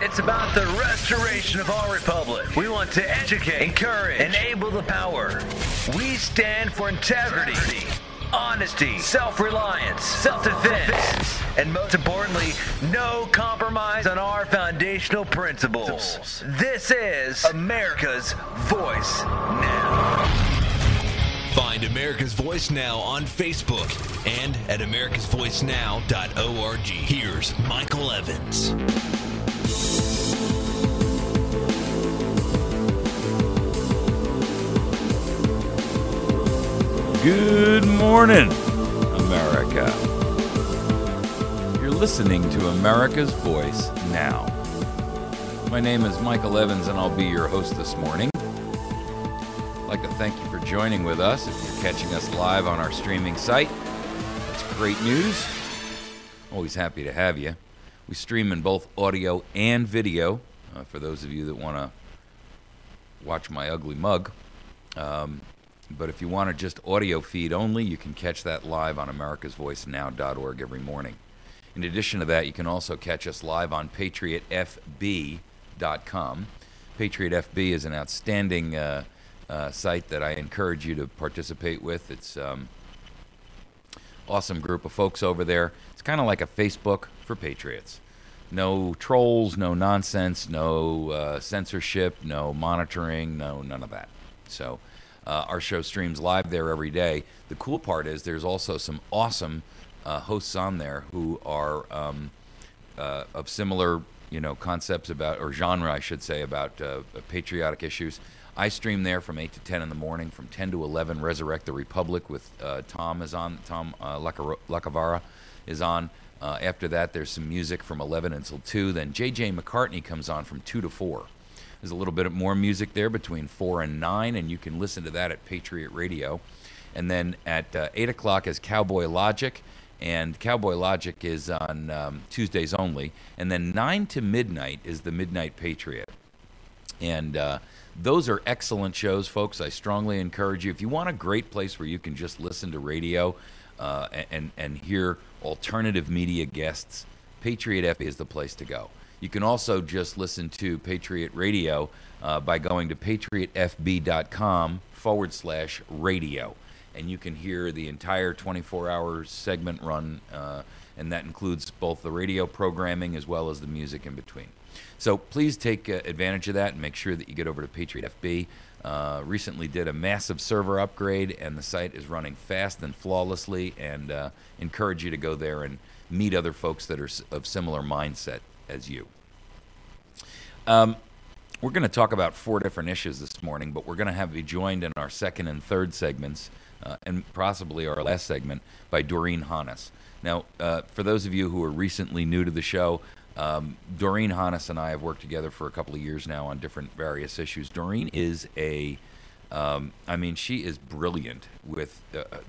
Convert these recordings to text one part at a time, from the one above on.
It's about the restoration of our republic. We want to educate, encourage, enable the power. We stand for integrity, honesty, self-reliance, self-defense, and most importantly, no compromise on our foundational principles. This is America's Voice Now. Find America's Voice Now on Facebook and at americasvoicenow.org. Here's Michael Evans. Good morning, America. You're listening to America's Voice Now. My name is Michael Evans, and I'll be your host this morning. I'd like to thank you for joining with us. If you're catching us live on our streaming site, it's great news. Always happy to have you. We stream in both audio and video, for those of you that want to watch my ugly mug. But if you want to just audio feed only, you can catch that live on americasvoicenow.org every morning. In addition to that, you can also catch us live on patriotfb.com. Patriot FB is an outstanding site that I encourage you to participate with. It's awesome group of folks over there. It's kind of like a Facebook for patriots. No trolls, no nonsense, no censorship, no monitoring, none of that. So our show streams live there every day. The cool part is there's also some awesome hosts on there who are of similar, concepts about, or genre, I should say, about patriotic issues. I stream there from 8 to 10 in the morning. From 10 to 11, Resurrect the Republic with Tom is on. Tom Lacavara is on. After that, there's some music from 11 until 2. Then J.J. McCartney comes on from 2 to 4. There's a little bit more music there between 4 and 9, and you can listen to that at Patriot Radio. And then at 8 o'clock is Cowboy Logic, and Cowboy Logic is on Tuesdays only. And then 9 to midnight is the Midnight Patriot. And those are excellent shows, folks. I strongly encourage you. If you want a great place where you can just listen to radio and hear alternative media guests, Patriot FB is the place to go. You can also just listen to Patriot Radio by going to patriotfb.com/radio. And you can hear the entire 24-hour segment run, and that includes both the radio programming as well as the music in between. So please take advantage of that and make sure that you get over to Patriot FB. Recently did a massive server upgrade, and the site is running fast and flawlessly, and encourage you to go there and meet other folks that are of similar mindset as you. We're going to talk about 4 different issues this morning, but we're going to have you joined in our second and third segments, and possibly our last segment, by Doreen Hannes. Now, for those of you who are recently new to the show, Doreen Hannes and I have worked together for a couple of years now on different various issues. Doreen is she is brilliant with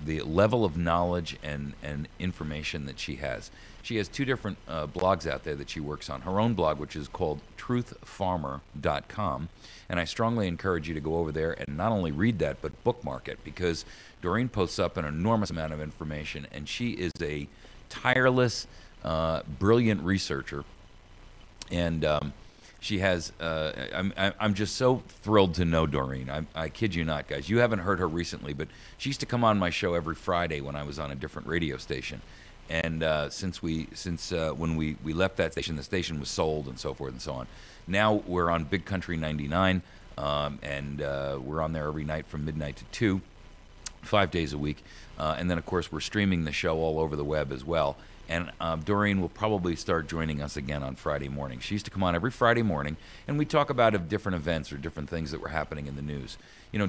the level of knowledge and information that she has. She has 2 different blogs out there that she works on. Her own blog, which is called truthfarmer.com, and I strongly encourage you to go over there and not only read that, but bookmark it, because Doreen posts up an enormous amount of information, and she is a tireless, brilliant researcher. And she has, I'm just so thrilled to know Doreen. I kid you not, guys. You haven't heard her recently, but she used to come on my show every Friday when I was on a different radio station. And since when we left that station, the station was sold and so forth and so on. Now we're on Big Country 99, and we're on there every night from midnight to 2, 5 days a week. And then, of course, we're streaming the show all over the web as well. And Doreen will probably start joining us again on Friday morning. She used to come on every Friday morning, and we talk about different events or different things that were happening in the news.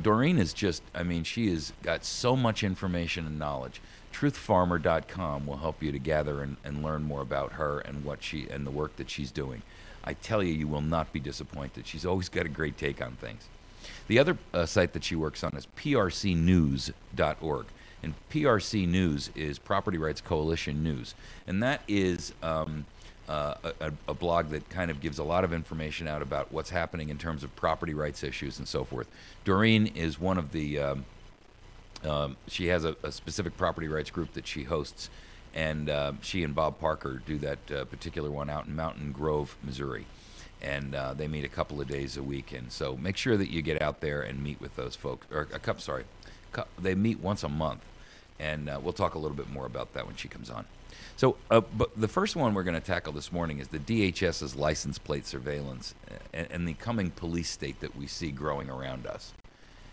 Doreen is just, she has got so much information and knowledge. Truthfarmer.com will help you to gather and learn more about her and what and the work that she's doing. I tell you, you will not be disappointed. She's always got a great take on things. The other site that she works on is prcnews.org. And PRC News is Property Rights Coalition News. And that is a blog that kind of gives a lot of information out about what's happening in terms of property rights issues and so forth. Doreen is one of the, she has a specific property rights group that she hosts, and she and Bob Parker do that particular one out in Mountain Grove, Missouri. and they meet a couple of days a week. And so make sure that you get out there and meet with those folks. They meet once a month, and we'll talk a little bit more about that when she comes on. So, but the first one we're going to tackle this morning is the DHS's license plate surveillance and the coming police state that we see growing around us.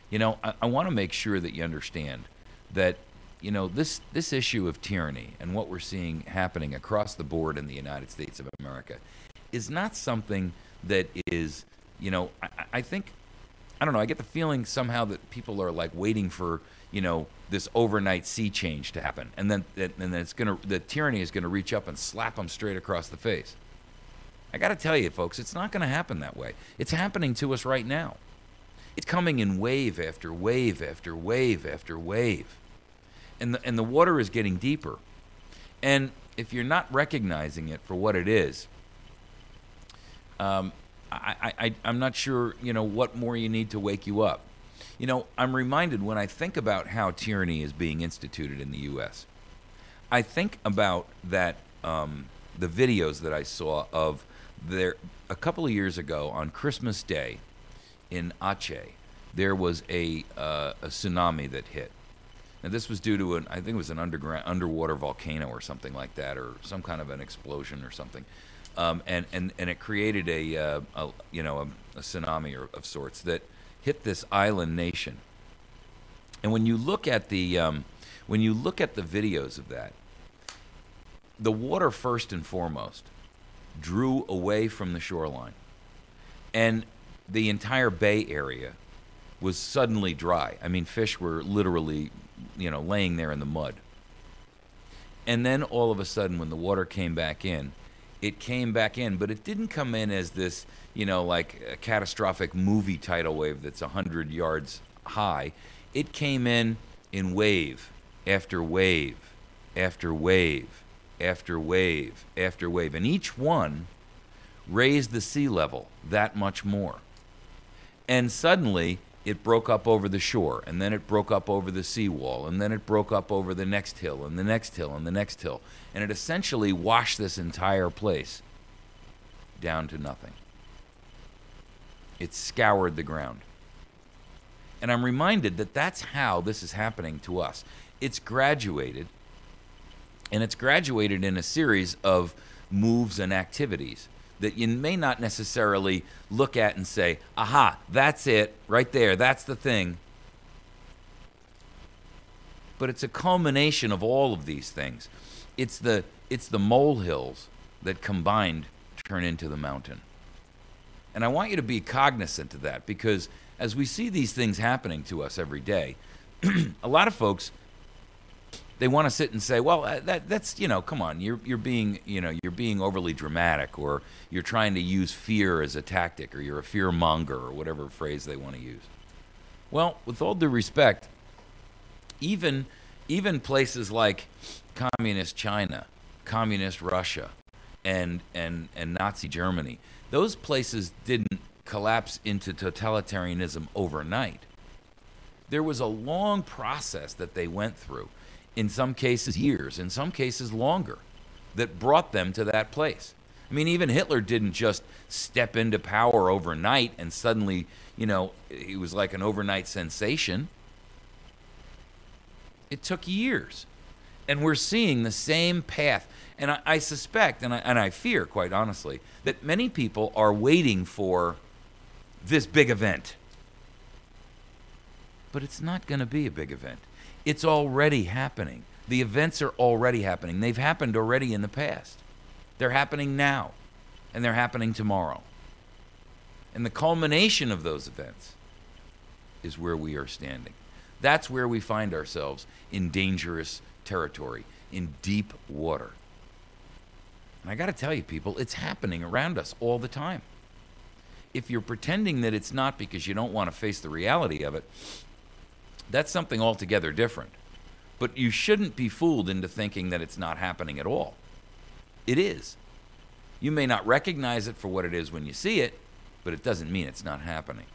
You know, I want to make sure that you understand that, you know, this issue of tyranny and what we're seeing happening across the board in the United States of America is not something that is, you know, I think, I don't know, I get the feeling somehow that people are like waiting for, you know, this overnight sea change to happen, and then the tyranny is gonna reach up and slap them straight across the face. I got to tell you, folks, it's not going to happen that way. It's happening to us right now. It's coming in wave after wave after wave after wave, and the water is getting deeper. And if you're not recognizing it for what it is, I'm not sure, you know, what more you need to wake you up. You know, I'm reminded when I think about how tyranny is being instituted in the U.S., I think about that, the videos that I saw of a couple of years ago on Christmas Day in Aceh, there was a tsunami that hit. Now, this was due to I think it was an underwater volcano or something like that, or some kind of an explosion or something. And it created a tsunami of sorts that hit this island nation. And when you look at the videos of that, the water first and foremost drew away from the shoreline, and the entire bay area was suddenly dry. I mean, fish were literally, you know, laying there in the mud. And then all of a sudden, when the water came back in, it came back in, but it didn't come in as this, you know, like a catastrophic movie tidal wave that's 100 yards high. It came in wave after wave after wave after wave after wave, and each one raised the sea level that much more. And suddenly, it broke up over the shore, and then it broke up over the seawall, and then it broke up over the next hill, and the next hill, and the next hill. And it essentially washed this entire place down to nothing. It scoured the ground. And I'm reminded that that's how this is happening to us. It's graduated, and it's graduated in a series of moves and activities that you may not necessarily look at and say, aha, that's it, right there, that's the thing. But it's a culmination of all of these things. It's the molehills that combined turn into the mountain. And I want you to be cognizant of that, because as we see these things happening to us every day, a lot of folks, they want to sit and say, well, that's, you know, come on, you're being overly dramatic, or you're trying to use fear as a tactic, or you're a fear monger, or whatever phrase they want to use. Well, with all due respect, even places like communist China, communist Russia, and Nazi Germany, those places didn't collapse into totalitarianism overnight. There was a long process that they went through, in some cases years, in some cases longer, that brought them to that place. I mean, even Hitler didn't just step into power overnight and suddenly, you know, he was like an overnight sensation. It took years. And we're seeing the same path. And I suspect, and I fear, quite honestly, that many people are waiting for this big event. But it's not going to be a big event. It's already happening. The events are already happening. They've happened already in the past. They're happening now, and they're happening tomorrow. And the culmination of those events is where we are standing. That's where we find ourselves, in dangerous territory, in deep water. And I got to tell you, people, it's happening around us all the time. If you're pretending that it's not because you don't want to face the reality of it, that's something altogether different. But you shouldn't be fooled into thinking that it's not happening at all. It is. You may not recognize it for what it is when you see it, but it doesn't mean it's not happening.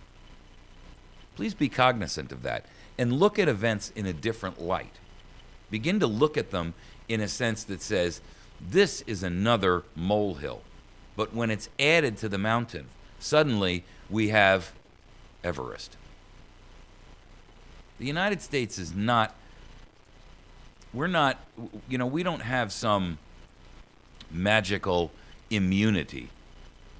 Please be cognizant of that and look at events in a different light. Begin to look at them in a sense that says, this is another molehill. But when it's added to the mountain, suddenly we have Everest. The United States is not, we don't have some magical immunity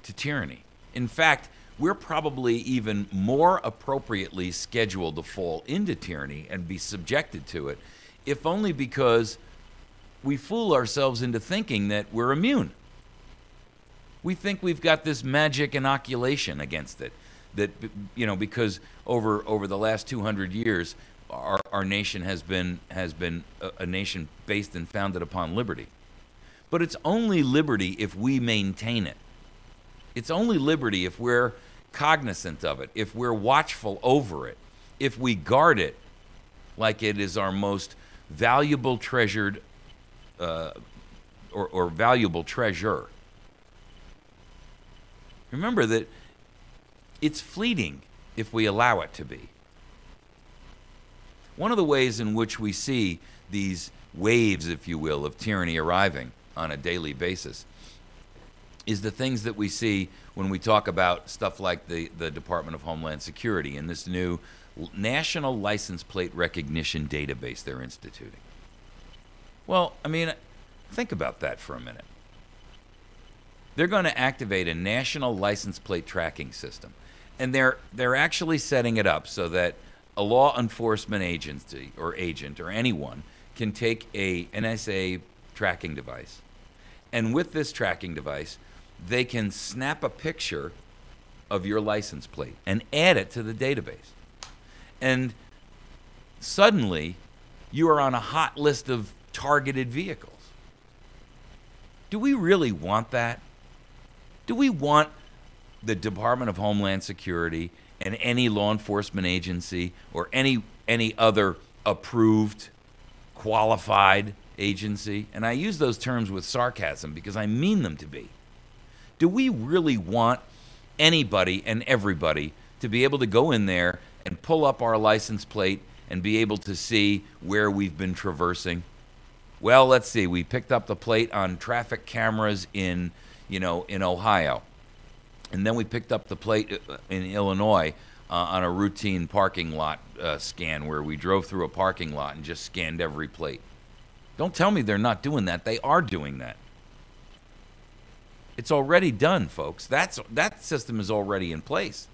to tyranny. In fact, we're probably even more appropriately scheduled to fall into tyranny and be subjected to it, if only because we fool ourselves into thinking that we're immune. We think we've got this magic inoculation against it, that, because over the last 200 years, our nation has been a nation based and founded upon liberty. But it's only liberty if we maintain it. It's only liberty if we're cognizant of it, if we're watchful over it, if we guard it like it is our most valuable treasured or valuable treasure. Remember that it's fleeting if we allow it to be. One of the ways in which we see these waves, if you will, of tyranny arriving on a daily basis is the things that we see when we talk about stuff like the Department of Homeland Security and this new national license plate recognition database they're instituting. Well, I mean, think about that for a minute. They're going to activate a national license plate tracking system, and they're actually setting it up so that a law enforcement agency or agent or anyone can take a NSA tracking device, and with this tracking device, they can snap a picture of your license plate and add it to the database. And suddenly, you are on a hot list of targeted vehicles. Do we really want that? Do we want the Department of Homeland Security and any law enforcement agency or any other approved, qualified agency, and I use those terms with sarcasm because I mean them to be, do we really want anybody and everybody to be able to go in there and pull up our license plate and be able to see where we've been traversing? Well, let's see. We picked up the plate on traffic cameras in Ohio. And then we picked up the plate in Illinois on a routine parking lot scan where we drove through a parking lot and just scanned every plate. Don't tell me they're not doing that. They are doing that. It's already done, folks. That system is already in place.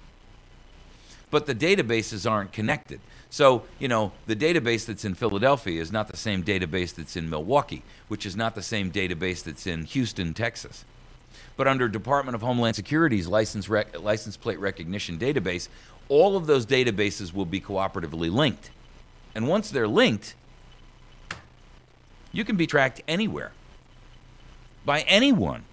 But the databases aren't connected. So, the database that's in Philadelphia is not the same database that's in Milwaukee, which is not the same database that's in Houston, Texas. But under Department of Homeland Security's license plate recognition database, all of those databases will be cooperatively linked. And once they're linked, you can be tracked anywhere by anyone.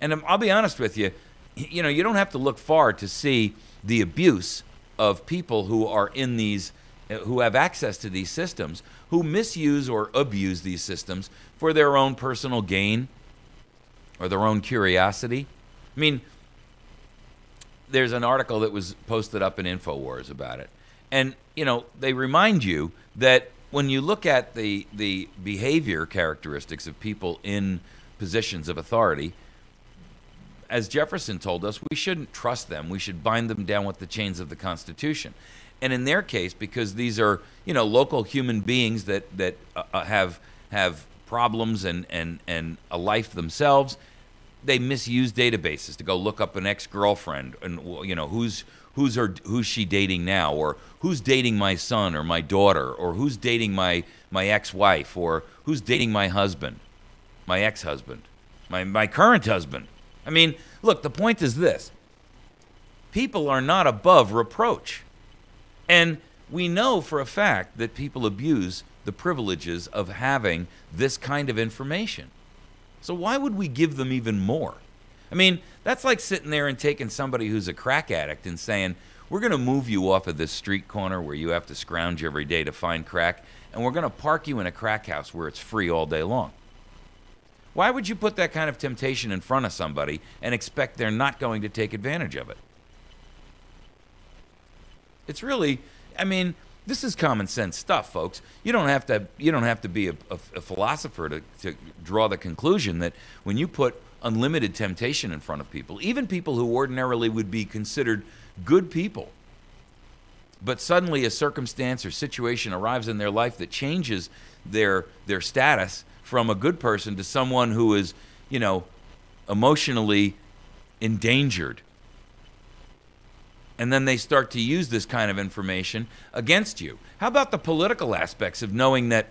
And I'll be honest with you, you don't have to look far to see the abuse of people who are in these, who have access to these systems, who misuse or abuse these systems for their own personal gain or their own curiosity. I mean, there's an article that was posted up in InfoWars about it. And, they remind you that when you look at the behavior characteristics of people in positions of authority, as Jefferson told us, we shouldn't trust them. We should bind them down with the chains of the Constitution. And in their case, because these are, local human beings that have problems and a life themselves, they misuse databases to go look up an ex-girlfriend and who's she dating now, or who's dating my son or my daughter, or who's dating my ex-wife, or who's dating my husband, my ex-husband, my current husband. I mean, look, the point is this. People are not above reproach. And we know for a fact that people abuse the privileges of having this kind of information. So why would we give them even more? I mean, that's like sitting there and taking somebody who's a crack addict and saying, we're going to move you off of this street corner where you have to scrounge every day to find crack, and we're going to park you in a crack house where it's free all day long. Why would you put that kind of temptation in front of somebody and expect they're not going to take advantage of it? It's really, I mean, this is common sense stuff, folks. You don't have to be a philosopher to draw the conclusion that when you put unlimited temptation in front of people, even people who ordinarily would be considered good people. But suddenly a circumstance or situation arrives in their life that changes their status from a good person to someone who is, emotionally endangered. And then they start to use this kind of information against you. How about the political aspects of knowing that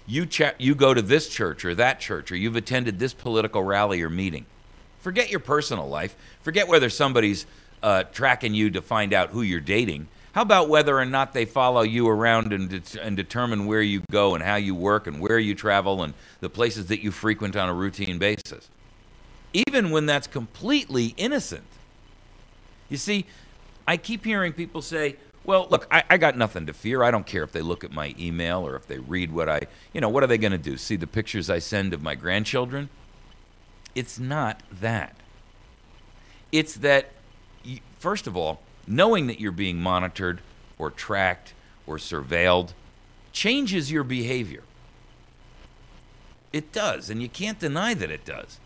you go to this church or that church, or you've attended this political rally or meeting? Forget your personal life. Forget whether somebody's tracking you to find out who you're dating. How about whether or not they follow you around and determine where you go and how you work and where you travel and the places that you frequent on a routine basis? Even when that's completely innocent. You see, I keep hearing people say, well, look, I got nothing to fear. I don't care if they look at my email or if they read what what are they going to do? See the pictures I send of my grandchildren? It's not that. It's that, first of all, knowing that you're being monitored or tracked or surveilled changes your behavior. It does, and you can't deny that it does.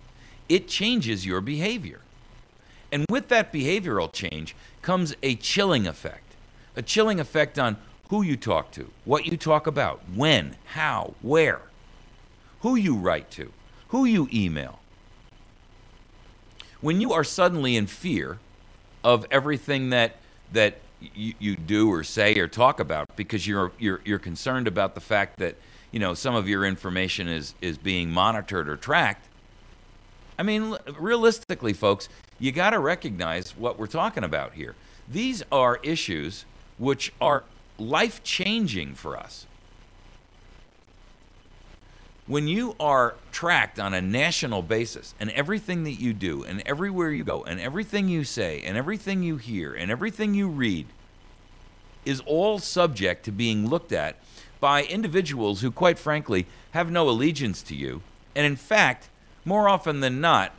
It changes your behavior. And with that behavioral change comes a chilling effect on who you talk to, what you talk about, when, how, where, who you write to, who you email. When you are suddenly in fear of everything that you do or say or talk about because you're concerned about the fact that some of your information is being monitored or tracked, I mean, realistically, folks, you got to recognize what we're talking about here. These are issues which are life-changing for us. When you are tracked on a national basis, and everything that you do, and everywhere you go, and everything you say, and everything you hear, and everything you read is all subject to being looked at by individuals who, quite frankly, have no allegiance to you, and in fact, more often than not,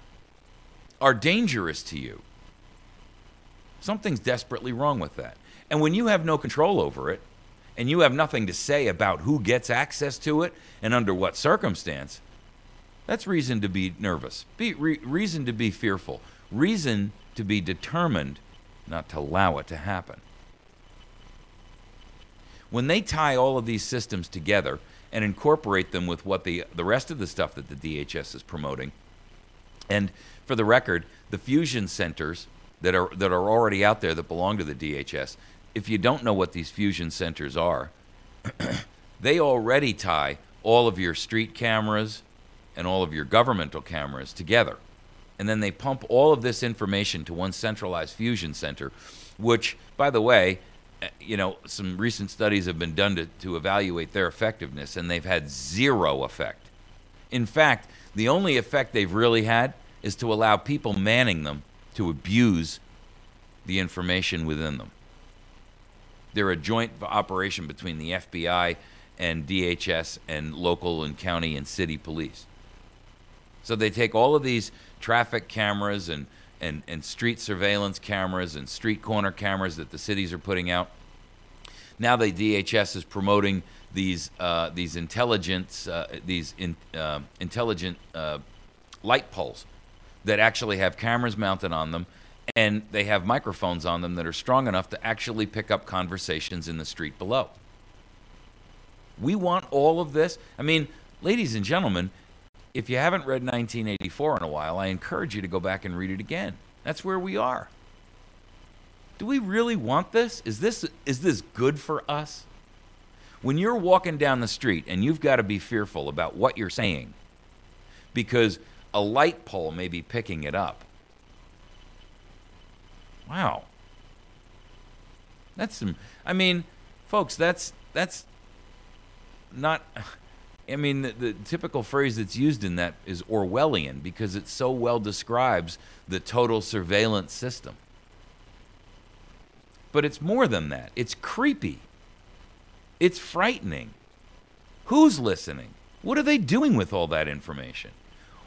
are dangerous to you. Something's desperately wrong with that. And when you have no control over it, and you have nothing to say about who gets access to it and under what circumstance, that's reason to be nervous, reason to be fearful, reason to be determined not to allow it to happen. When they tie all of these systems together and incorporate them with what the rest of the stuff that the DHS is promoting, and for the record, the fusion centers that are already out there that belong to the DHS, if you don't know what these fusion centers are, they already tie all of your street cameras and all of your governmental cameras together. And then they pump all of this information to one centralized fusion center, which, by the way, some recent studies have been done to evaluate their effectiveness, and they've had zero effect. In fact, the only effect they've really had is to allow people manning them to abuse the information within them. They're a joint operation between the FBI and DHS and local and county and city police. So they take all of these traffic cameras and street surveillance cameras and street corner cameras that the cities are putting out. Now the DHS is promoting these intelligent light poles that actually have cameras mounted on them, and they have microphones on them that are strong enough to actually pick up conversations in the street below. We want all of this. I mean, ladies and gentlemen, if you haven't read 1984 in a while, I encourage you to go back and read it again. That's where we are. Do we really want this? Is this good for us? When you're walking down the street and you've got to be fearful about what you're saying because a light pole may be picking it up. Wow. Folks, that's not, the typical phrase that's used in that is Orwellian because it so well describes the total surveillance system. But it's more than that. It's creepy. It's frightening. Who's listening? What are they doing with all that information?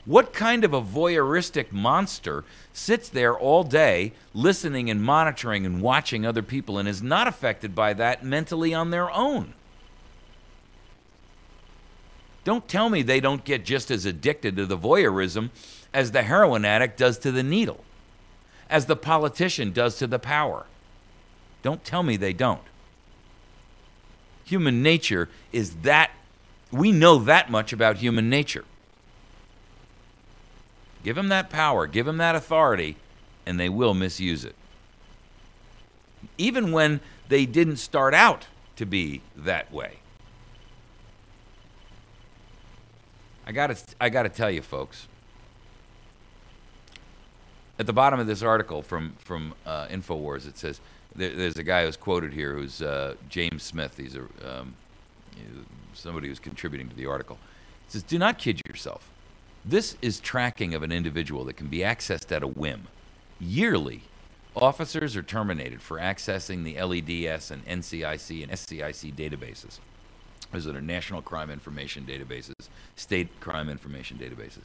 What kind of a voyeuristic monster sits there all day listening and monitoring and watching other people and is not affected by that mentally on their own? Don't tell me they don't get just as addicted to the voyeurism as the heroin addict does to the needle, as the politician does to the power. Don't tell me they don't. Human nature is that, we know that much about human nature. Give them that power, give them that authority, and they will misuse it. Even when they didn't start out to be that way. I gotta tell you, folks. At the bottom of this article from InfoWars, it says there's a guy who's quoted here who's James Smith. He's somebody who's contributing to the article. It says, "Do not kid yourself. This is tracking of an individual that can be accessed at a whim. Yearly, officers are terminated for accessing the LEDS and NCIC and SCIC databases. Those are national crime information databases, state crime information databases.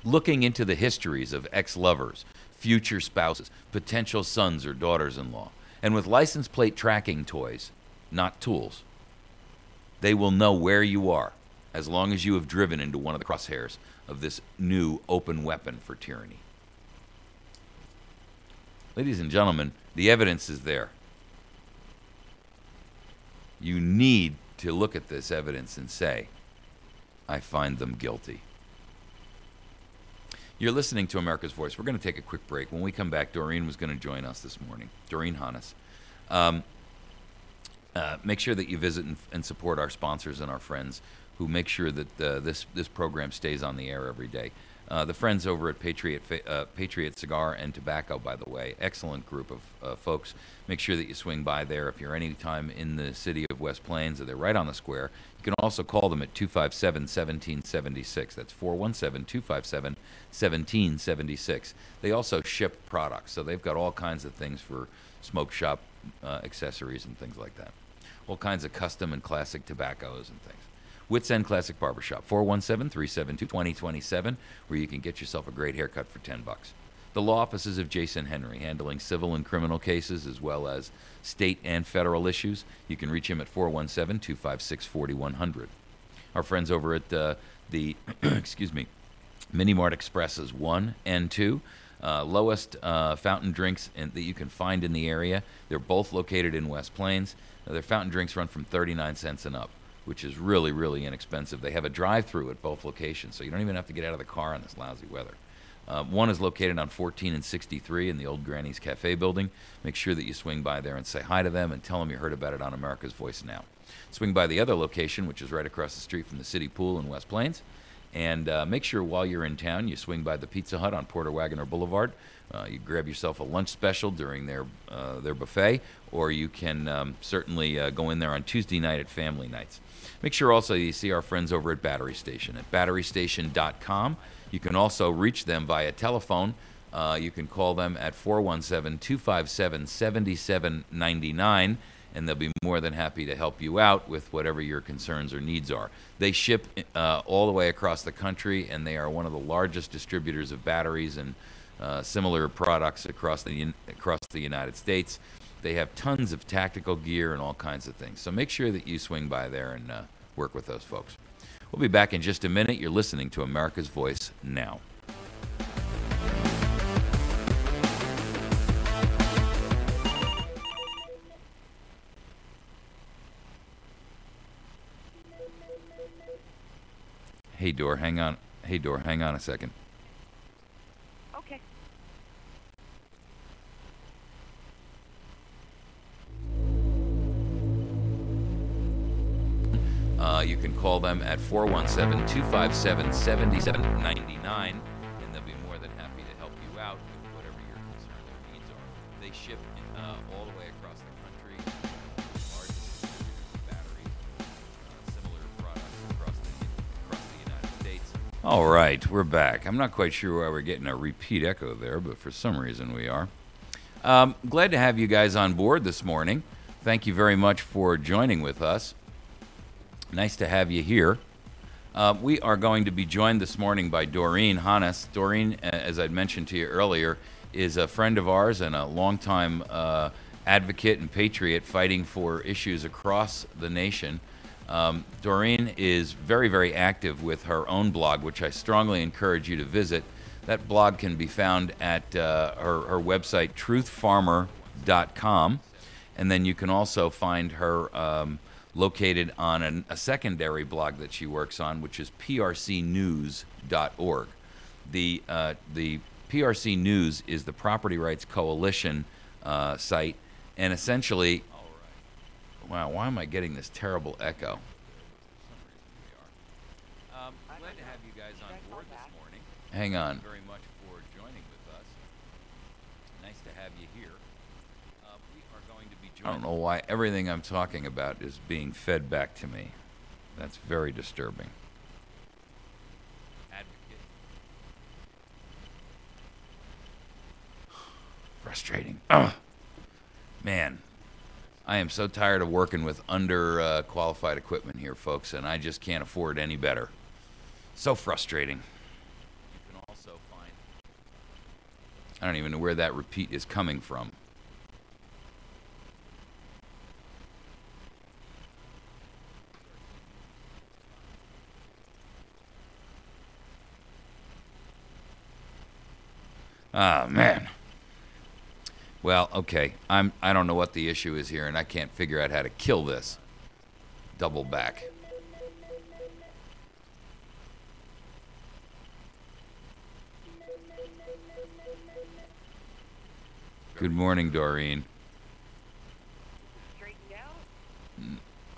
Looking into the histories of ex-lovers, future spouses, potential sons or daughters-in-law, and with license plate tracking toys, not tools. They will know where you are as long as you have driven into one of the crosshairs of this new open weapon for tyranny." Ladies and gentlemen, the evidence is there. You need to look at this evidence and say, I find them guilty. You're listening to America's Voice. We're going to take a quick break. When we come back, Doreen was going to join us this morning. Doreen Hannes. Make sure that you visit and support our sponsors and our friends who make sure that this program stays on the air every day. The friends over at Patriot Cigar and Tobacco, by the way, excellent group of folks. Make sure that you swing by there if you're any time in the city of West Plains. They're right on the square. You can also call them at 257-1776. That's 417-257-1776. They also ship products, so they've got all kinds of things for smoke shop accessories and things like that. All kinds of custom and classic tobaccos and things. Wits End Classic Barbershop, 417-372-2027, where you can get yourself a great haircut for $10. The law offices of Jason Henry, handling civil and criminal cases as well as state and federal issues. You can reach him at 417-256-4100. Our friends over at the Mini Mart Expresses 1 and 2, lowest fountain drinks that you can find in the area. They're both located in West Plains. Their fountain drinks run from 39 cents and up, which is really, really inexpensive. They have a drive-through at both locations, so you don't even have to get out of the car in this lousy weather. One is located on 14 and 63 in the old Granny's Cafe building. Make sure that you swing by there and say hi to them and tell them you heard about it on America's Voice Now. Swing by the other location, which is right across the street from the City Pool in West Plains. And make sure while you're in town, you swing by the Pizza Hut on Porter Wagoner Boulevard. You grab yourself a lunch special during their buffet, or you can certainly go in there on Tuesday night at family nights. Make sure also you see our friends over at Battery Station at batterystation.com. You can also reach them via telephone. You can call them at 417-257-7799, and they'll be more than happy to help you out with whatever your concerns or needs are. They ship all the way across the country, and they are one of the largest distributors of batteries and similar products across the United States. They have tons of tactical gear and all kinds of things. So make sure that you swing by there and work with those folks. We'll be back in just a minute. You're listening to America's Voice Now. Hey, Dor, hang on. Hey, Dor, hang on a second. Okay. You can call them at 417-257-7799, and they'll be more than happy to help you out with whatever your concerns or needs are. They ship all the way across the country, largest distributors of batteries, similar products across the United States. All right, we're back. I'm not quite sure why we're getting a repeat echo there, but for some reason we are. Glad to have you guys on board this morning. Thank you very much for joining with us. Nice to have you here. We are going to be joined this morning by Doreen Hannes. Doreen, as I'd mentioned to you earlier, is a friend of ours and a longtime advocate and patriot fighting for issues across the nation. Doreen is very, very active with her own blog, which I strongly encourage you to visit. That blog can be found at her website, truthfarmer.com. And then you can also find her located on a secondary blog that she works on, which is prcnews.org. The PRC News is the Property Rights Coalition site, and essentially, wow, why am I getting this terrible echo? Glad to have you guys on board this morning. Hang on. Very much for joining with us. Nice to have you here. We are going to be joining. I don't know why everything I'm talking about is being fed back to me. That's very disturbing. Frustrating. Ugh. Man, I am so tired of working with under-qualified equipment here, folks, and I just can't afford any better. So frustrating. You can also find... I don't even know where that repeat is coming from. Ah, man. Well, okay. I don't know what the issue is here, and I can't figure out how to kill this. Double back. Good morning, Doreen. Straightened out?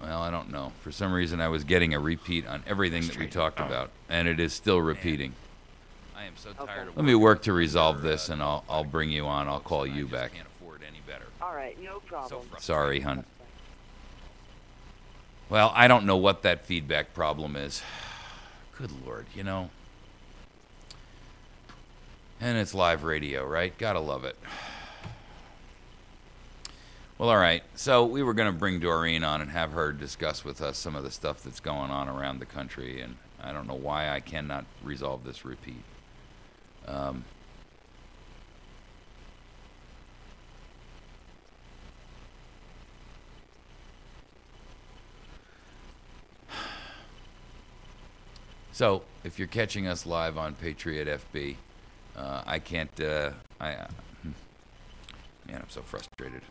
Well, I don't know. For some reason, I was getting a repeat on everything that we talked about, and it is still repeating. I am so tired of. Let me work to resolve this, and I'll bring you on. I'll call you back. Can't afford any better. All right, no problem. Sorry, hon. Well, I don't know what that feedback problem is. Good Lord, you know. And it's live radio, right? Gotta love it. Well, all right. So we were going to bring Doreen on and have her discuss with us some of the stuff that's going on around the country, and I don't know why I cannot resolve this repeat. So, if you're catching us live on Patriot FB, I can't. Man, I'm so frustrated.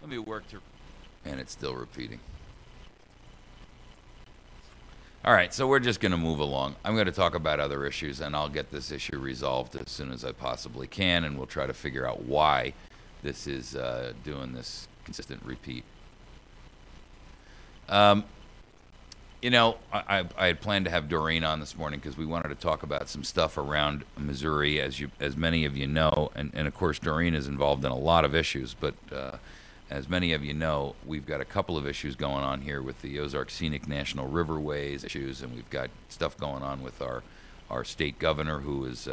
Let me work to. And it's still repeating. All right, so we're just going to move along. I'm going to talk about other issues, and I'll get this issue resolved as soon as I possibly can, and we'll try to figure out why this is doing this consistent repeat. You know, I had planned to have Doreen on this morning because we wanted to talk about some stuff around Missouri, as many of you know, and of course Doreen is involved in a lot of issues, but as many of you know, we've got a couple of issues going on here with the Ozark Scenic National Riverways issues, and we've got stuff going on with our state governor, who is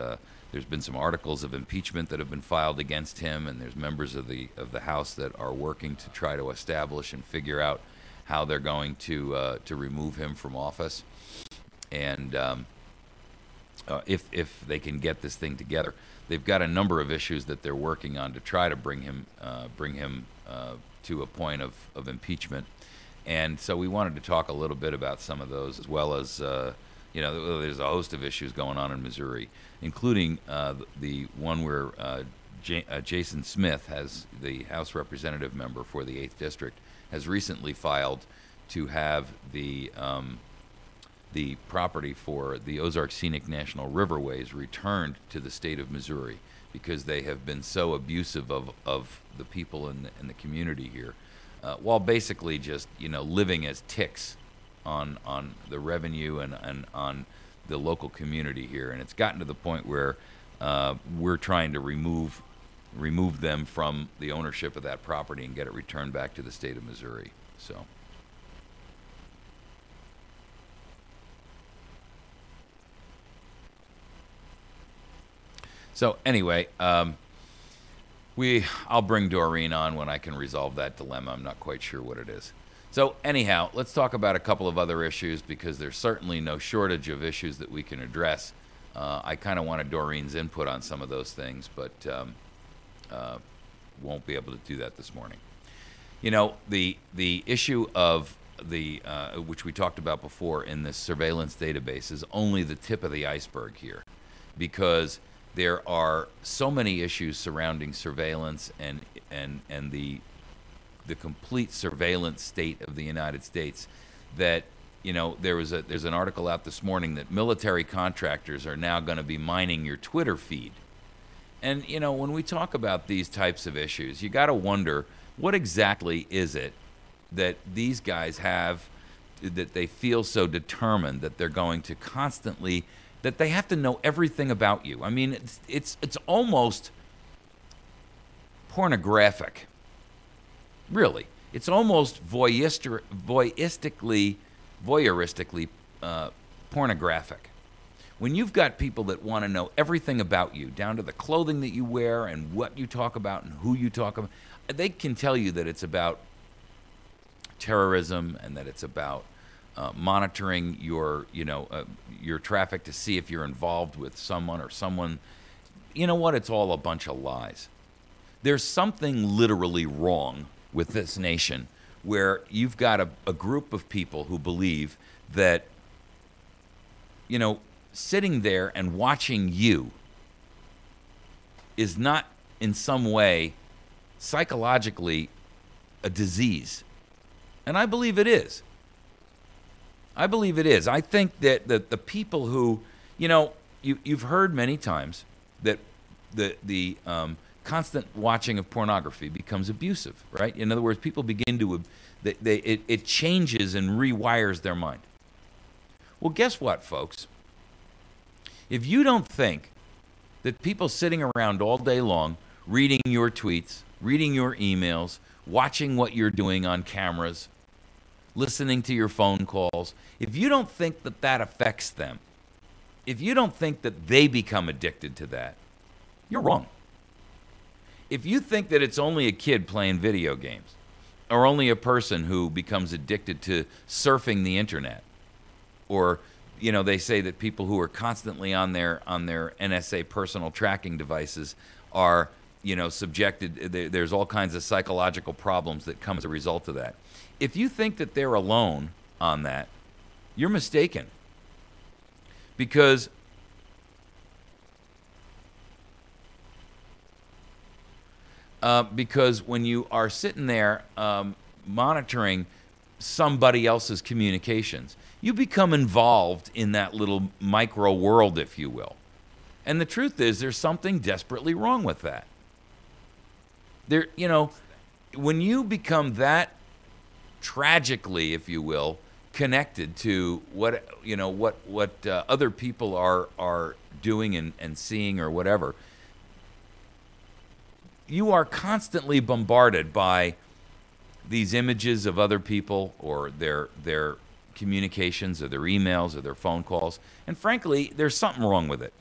there's been some articles of impeachment that have been filed against him, and there's members of the House that are working to try to establish and figure out how they're going to remove him from office, and if they can get this thing together. They've got a number of issues that they're working on to try to bring him to a point of impeachment, and so we wanted to talk a little bit about some of those, as well as you know, there's a host of issues going on in Missouri, including the one where Jason Smith, has the House Representative member for the 8th District, has recently filed to have the property for the Ozark Scenic National Riverways returned to the state of Missouri, because they have been so abusive of the people in the community here, while basically just, you know, living as ticks on the revenue and on the local community here. And it's gotten to the point where we're trying to remove them from the ownership of that property and get it returned back to the state of Missouri. So anyway, I'll bring Doreen on when I can resolve that dilemma. I'm not quite sure what it is. So anyhow, let's talk about a couple of other issues, because there's certainly no shortage of issues that we can address. I kind of wanted Doreen's input on some of those things, but won't be able to do that this morning. the issue of the which we talked about before in this surveillance database is only the tip of the iceberg here, because there are so many issues surrounding surveillance and the complete surveillance state of the United States that there's an article out this morning that military contractors are now going to be mining your Twitter feed. And when we talk about these types of issues, you got to wonder, what exactly is it that these guys have, that they feel so determined that they're going to constantly, that they have to know everything about you? I mean, it's almost pornographic. Really, it's almost voyeuristically pornographic. When you've got people that want to know everything about you, down to the clothing that you wear and what you talk about and who you talk about, they can tell you that it's about terrorism and that it's about monitoring your traffic to see if you're involved with someone or someone. You know what? It's all a bunch of lies. There's something literally wrong with this nation where you've got a group of people who believe that, sitting there and watching you is not in some way psychologically a disease. And I believe it is. I believe it is. I think that the people who, you've heard many times that the constant watching of pornography becomes abusive, right? In other words, people begin to, it changes and rewires their mind. Well, guess what, folks? If you don't think that people sitting around all day long, reading your tweets, reading your emails, watching what you're doing on cameras, listening to your phone calls, if you don't think that that affects them, if you don't think that they become addicted to that, you're wrong. If you think that it's only a kid playing video games or only a person who becomes addicted to surfing the internet, or they say that people who are constantly on their NSA personal tracking devices are subjected, there's all kinds of psychological problems that come as a result of that. If you think that they're alone on that, you're mistaken. Because when you are sitting there monitoring somebody else's communications, you become involved in that little micro world, if you will. And the truth is, there's something desperately wrong with that. When you become that tragically, if you will, connected to what other people are doing and seeing or whatever, you are constantly bombarded by these images of other people or their communications or their emails or their phone calls. And frankly, there's something wrong with it.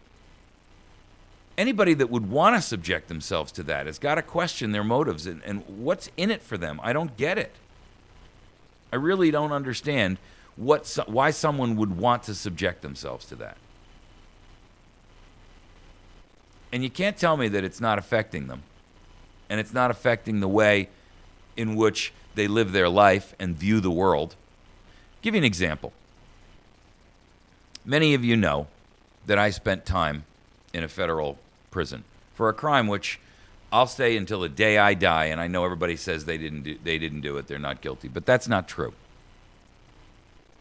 Anybody that would want to subject themselves to that has got to question their motives and what's in it for them. I don't get it. I really don't understand why someone would want to subject themselves to that. And you can't tell me that it's not affecting them. And it's not affecting the way in which they live their life and view the world. Give you an example. Many of you know that I spent time in a federal prison for a crime which I'll say until the day I die, and I know everybody says they didn't do it, they're not guilty, but that's not true.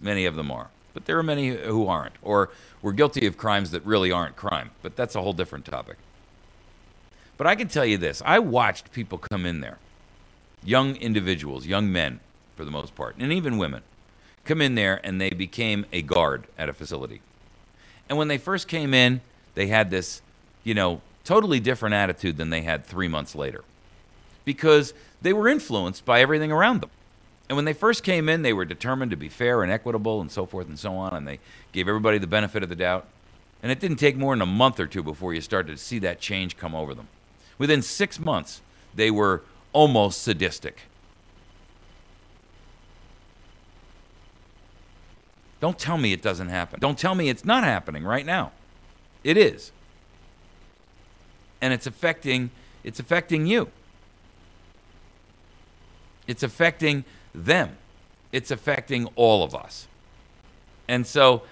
Many of them are, but there are many who aren't, or were guilty of crimes that really aren't crime, but that's a whole different topic. But I can tell you this, I watched people come in there, young individuals, young men for the most part, and even women, come in there and they became a guard at a facility. And when they first came in, they had this, totally different attitude than they had 3 months later, because they were influenced by everything around them. And when they first came in, they were determined to be fair and equitable and so forth and so on, and they gave everybody the benefit of the doubt. And it didn't take more than a month or two before you started to see that change come over them. Within 6 months, they were almost sadistic. Don't tell me it doesn't happen. Don't tell me it's not happening right now. It is. And it's affecting you. It's affecting them. It's affecting all of us. And so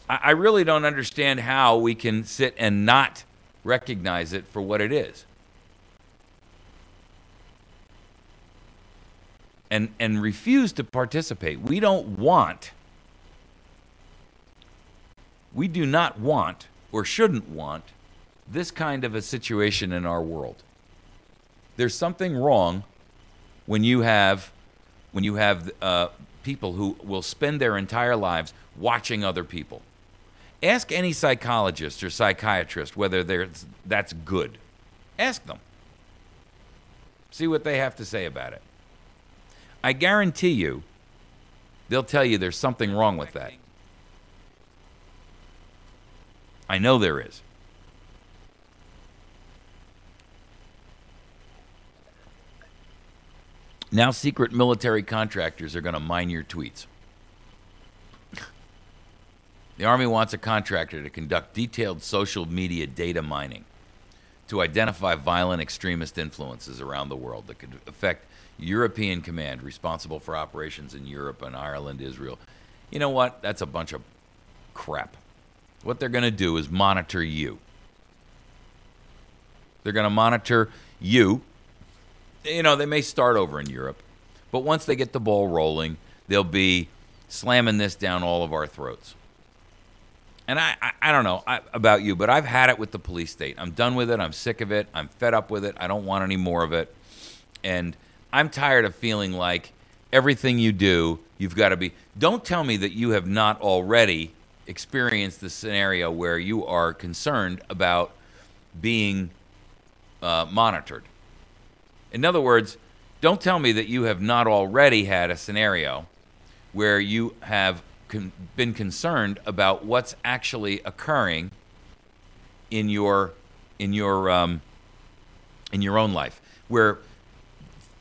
I really don't understand how we can sit and not recognize it for what it is. And refuse to participate. We do not want or shouldn't want this kind of a situation in our world. There's something wrong when you have people who will spend their entire lives watching other people. Ask any psychologist or psychiatrist whether that's good. Ask them. See what they have to say about it. I guarantee you, they'll tell you there's something wrong with that. I know there is. Now secret military contractors are going to mine your tweets. The Army wants a contractor to conduct detailed social media data mining to identify violent extremist influences around the world that could affect European Command, responsible for operations in Europe and Ireland, Israel. You know what? That's a bunch of crap. What they're going to do is monitor you. They're going to monitor you. You know, they may start over in Europe, but once they get the ball rolling, they'll be slamming this down all of our throats. And I don't know about you, but I've had it with the police state. I'm done with it. I'm sick of it. I'm fed up with it. I don't want any more of it. And I'm tired of feeling like everything you do, you've got to be. Don't tell me that you have not already experienced the scenario where you are concerned about being monitored. In other words, don't tell me that you have not already had a scenario where you have been concerned about what's actually occurring in your own life, where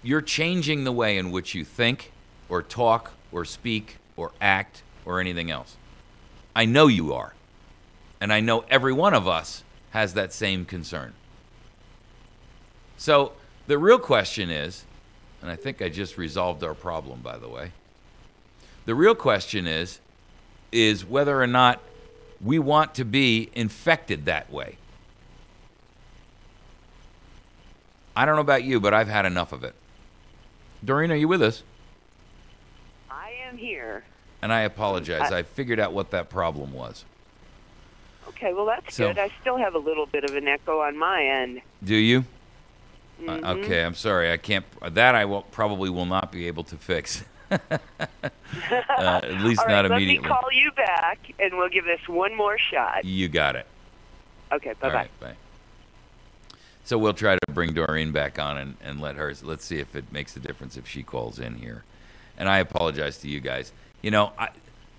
you're changing the way in which you think or talk or speak or act or anything else. I know you are. And I know every one of us has that same concern. So the real question is, and I think I just resolved our problem, by the way. The real question is whether or not we want to be infected that way. I don't know about you, but I've had enough of it. Doreen, are you with us? I am here. And I apologize. I figured out what that problem was. Okay, well, that's good. I still have a little bit of an echo on my end. Do you? Mm-hmm. Okay, I'm sorry. I can't. That I probably will not be able to fix. At least All right, not immediately. Let me call you back, and we'll give this one more shot. You got it. Okay, bye-bye. All right, bye. So we'll try to bring Doreen back on and let her. Let's see if it makes a difference if she calls in here. And I apologize to you guys. You know,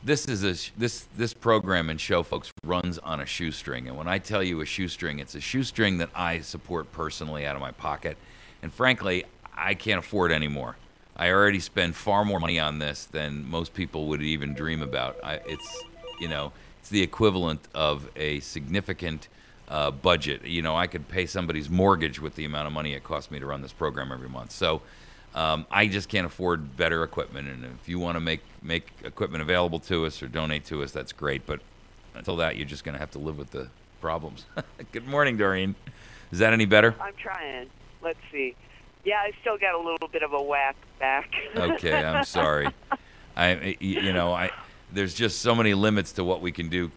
this program and show, folks, runs on a shoestring. And when I tell you a shoestring, it's a shoestring that I support personally out of my pocket. And frankly, I can't afford any more. I already spend far more money on this than most people would even dream about. It's the equivalent of a significant budget. You know, I could pay somebody's mortgage with the amount of money it costs me to run this program every month. So I just can't afford better equipment. And if you want to make equipment available to us or donate to us, that's great. But until that, you're just going to have to live with the problems. Good morning, Doreen. Is that any better? I'm trying. Let's see. Yeah, I still got a little bit of a whack back. Okay, I'm sorry. There's just so many limits to what we can do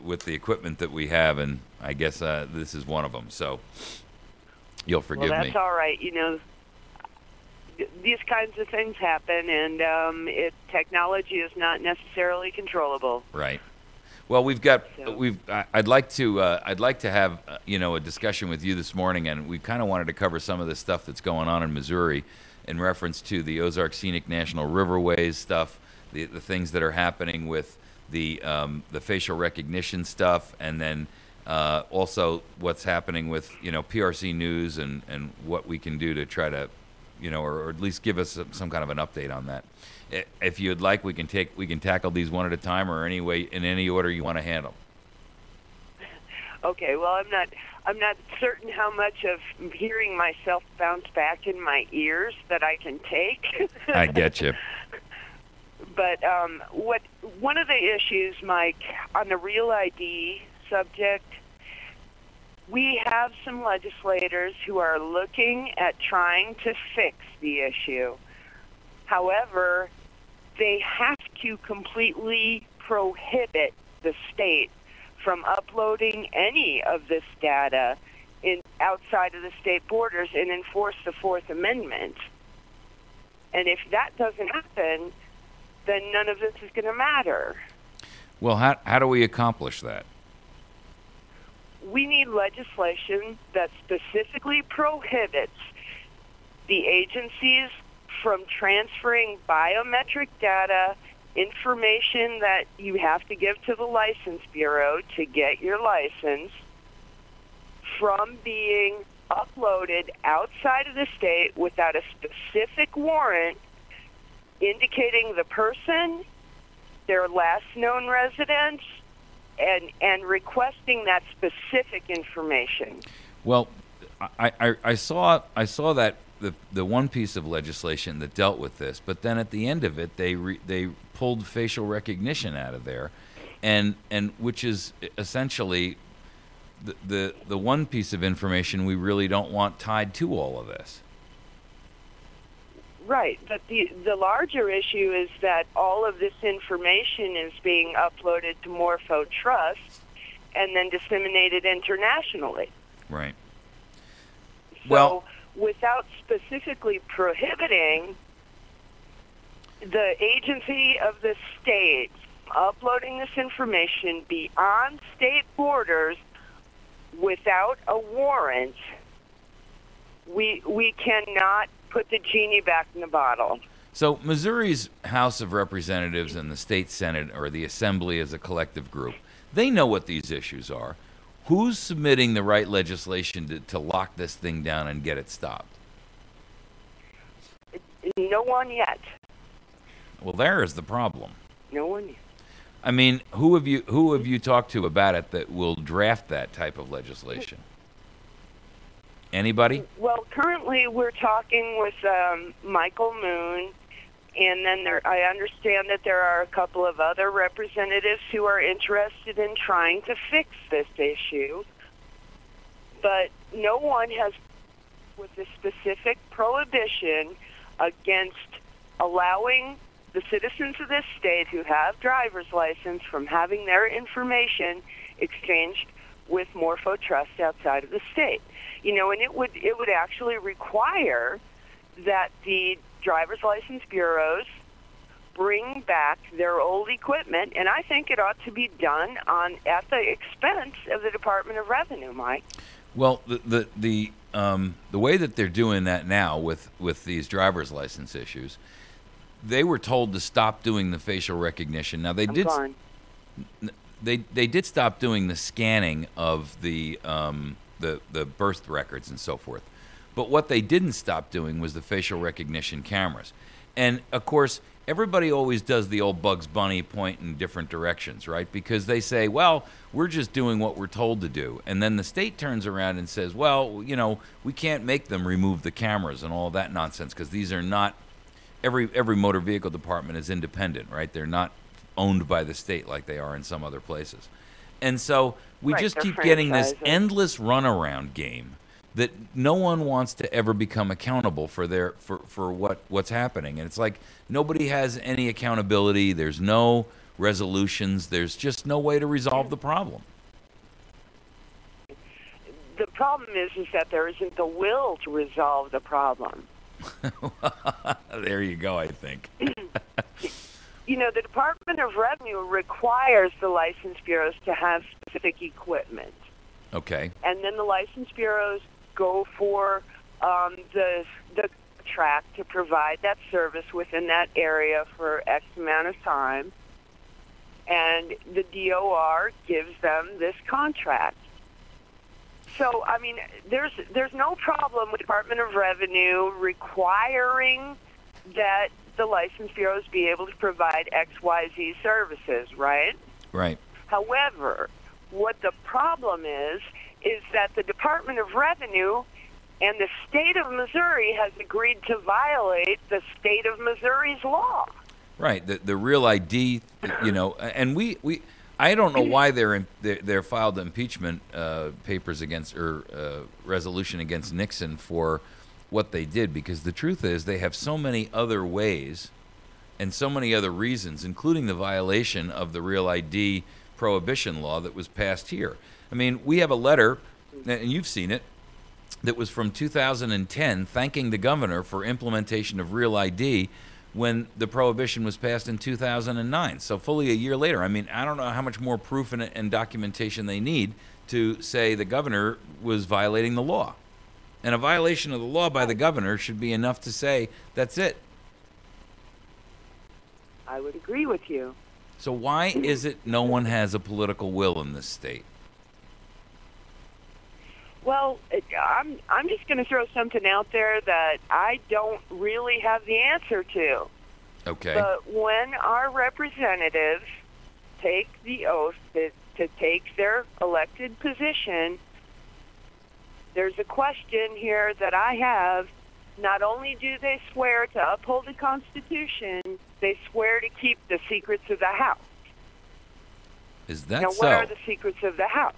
with the equipment that we have, and I guess this is one of them. So you'll forgive me. Well, that's all right. You know, these kinds of things happen, and technology is not necessarily controllable. Right. Well, I'd like to have a discussion with you this morning, and we kind of wanted to cover some of the stuff that's going on in Missouri in reference to the Ozark Scenic National Riverways stuff, the things that are happening with the facial recognition stuff, and then also what's happening with PRC News and what we can do to try to or at least give us some kind of an update on that. If you'd like, we can tackle these one at a time, or in any order you want to handle. Okay, well, I'm not certain how much of hearing myself bounce back in my ears that I can take. I get you. But one of the issues, Mike, on the Real ID subject, we have some legislators who are looking at trying to fix the issue. However, they have to completely prohibit the state from uploading any of this data outside of the state borders and enforce the Fourth Amendment. And if that doesn't happen, then none of this is going to matter. Well, how do we accomplish that? We need legislation that specifically prohibits the agencies from transferring biometric data, information that you have to give to the License Bureau to get your license, from being uploaded outside of the state without a specific warrant indicating the person, their last known residence, and requesting that specific information. Well, I saw that the one piece of legislation that dealt with this, but then at the end of it, they pulled facial recognition out of there, and which is essentially the one piece of information we really don't want tied to all of this. Right, but the larger issue is that all of this information is being uploaded to Morpho Trust and then disseminated internationally. Right. So without specifically prohibiting the agency of the state uploading this information beyond state borders without a warrant, we cannot put the genie back in the bottle. So Missouri's House of Representatives and the state Senate, or the Assembly as a collective group, they know what these issues are. Who's submitting the right legislation to lock this thing down and get it stopped? No one yet. Well, there is the problem. No one yet. I mean, who have you talked to about it that will draft that type of legislation? Anybody? Well, currently we're talking with Michael Moon, and then I understand that there are a couple of other representatives who are interested in trying to fix this issue. But no one has, with a specific prohibition against allowing the citizens of this state who have driver's license from having their information exchanged with Morpho Trust outside of the state. You know, and it would actually require that the driver's license bureaus bring back their old equipment, and I think it ought to be done at the expense of the Department of Revenue, Mike. Well, the way that they're doing that now with these driver's license issues, they were told to stop doing the facial recognition. Now they did stop doing the scanning of the birth records and so forth. But what they didn't stop doing was the facial recognition cameras. And, of course, everybody always does the old Bugs Bunny point in different directions, right? Because they say, well, we're just doing what we're told to do. And then the state turns around and says, well, you know, we can't make them remove the cameras and all that nonsense because these are not – every motor vehicle department is independent, right? They're not owned by the state like they are in some other places. And so we just keep getting this endless runaround game that no one wants to ever become accountable for what's happening. And it's like nobody has any accountability. There's no resolutions. There's just no way to resolve the problem. The problem is that there isn't the will to resolve the problem. There you go, I think. You know, the Department of Revenue requires the license bureaus to have specific equipment. Okay. And then the license bureaus go for the track to provide that service within that area for X amount of time. And the DOR gives them this contract. So, I mean, there's no problem with the Department of Revenue requiring that the license bureaus be able to provide XYZ services, right? Right. However, What the problem is that the Department of Revenue and the state of Missouri has agreed to violate the state of Missouri's law. Right. The real ID, and I don't know why they're filed impeachment papers against or resolution against Nixon for what they did, because the truth is they have so many other ways and so many other reasons, including the violation of the real ID prohibition law that was passed here. I mean, we have a letter, and you've seen it, that was from 2010 thanking the governor for implementation of real ID when the prohibition was passed in 2009. So fully a year later. I mean, I don't know how much more proof and documentation they need to say the governor was violating the law. And a violation of the law by the governor should be enough to say, that's it. I would agree with you. So why is it no one has a political will in this state? Well, I'm just going to throw something out there that I don't really have the answer to. Okay. But when our representatives take the oath to take their elected position, there's a question here that I have. Not only do they swear to uphold the Constitution, they swear to keep the secrets of the House. Is that now, so? what are the secrets of the House?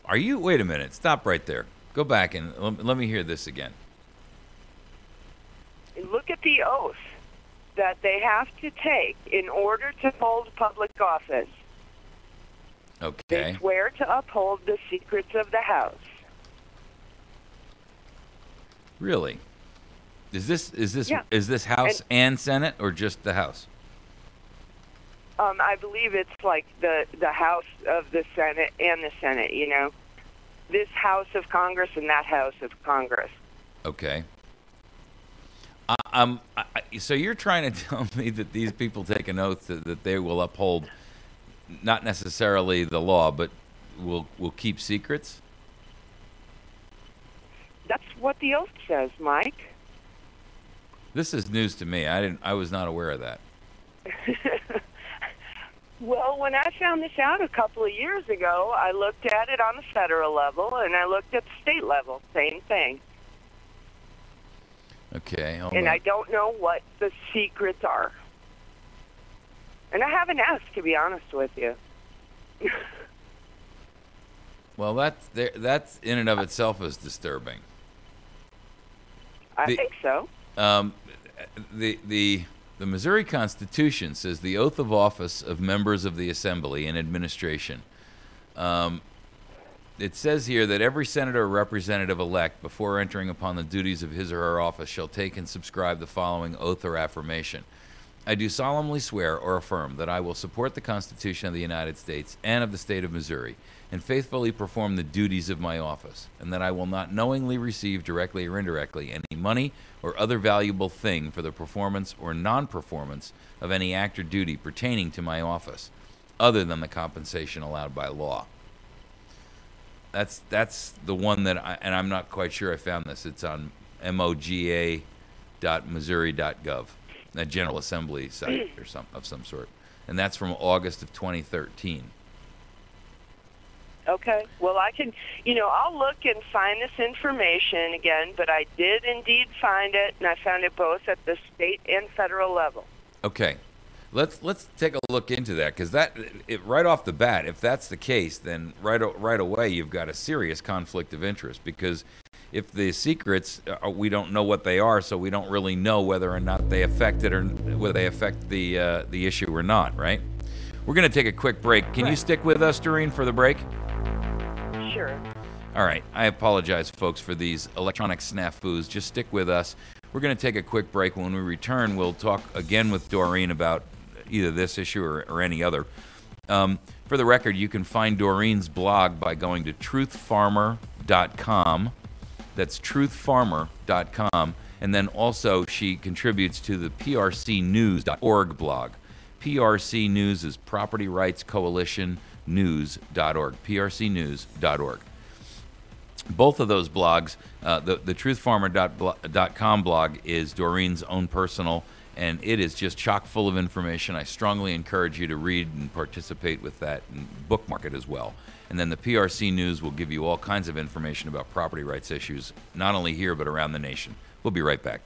Are you? Wait a minute. Stop right there. Go back and let me hear this again. Look at the oath that they have to take in order to hold public office. Okay. They swear to uphold the secrets of the House. Really? Is this Yeah. House and Senate, or just the House? I believe it's like the House of the Senate and the Senate, This House of Congress and that House of Congress. Okay. So you're trying to tell me that these people take an oath that they will uphold not necessarily the law, but will keep secrets? That's what the oath says, Mike. This is news to me. I was not aware of that. Well, when I found this out a couple of years ago, I looked at it on the federal level and I looked at the state level. Same thing. Okay. Hold and on. I don't know what the secrets are. And I haven't asked, to be honest with you. Well, that's in and of itself is disturbing. I think so. The Missouri Constitution says the oath of office of members of the Assembly and administration. It says here that every senator or representative elect, before entering upon the duties of his or her office, shall take and subscribe the following oath or affirmation. I do solemnly swear or affirm that I will support the Constitution of the United States and of the state of Missouri, and faithfully perform the duties of my office, and that I will not knowingly receive, directly or indirectly, any money or other valuable thing for the performance or non-performance of any act or duty pertaining to my office, other than the compensation allowed by law. That's the one that I'm not quite sure I found this. It's on moga.missouri.gov, a General Assembly site or of some sort, and that's from August of 2013. Okay. Well, I can, I'll look and find this information again, but I did indeed find it, and I found it both at the state and federal level. Okay. Let's take a look into that, because right off the bat, if that's the case, then right away you've got a serious conflict of interest, because if the secrets, we don't know what they are, so we don't really know whether or not they affect it or whether they affect the issue or not, right? We're going to take a quick break. Can you stick with us, Doreen, for the break? Sure. All right. I apologize, folks, for these electronic snafus. Just stick with us. We're going to take a quick break. When we return, we'll talk again with Doreen about either this issue or any other. For the record, you can find Doreen's blog by going to truthfarmer.com. That's truthfarmer.com. And then also she contributes to the prcnews.org blog. PRC News is Property Rights Coalition News.org. prcnews.org. Both of those blogs, the truthfarmer.com blog is Doreen's own personal, and it is just chock full of information. I strongly encourage you to read and participate with that and bookmark it as well. And then the PRC News will give you all kinds of information about property rights issues, not only here but around the nation. We'll be right back.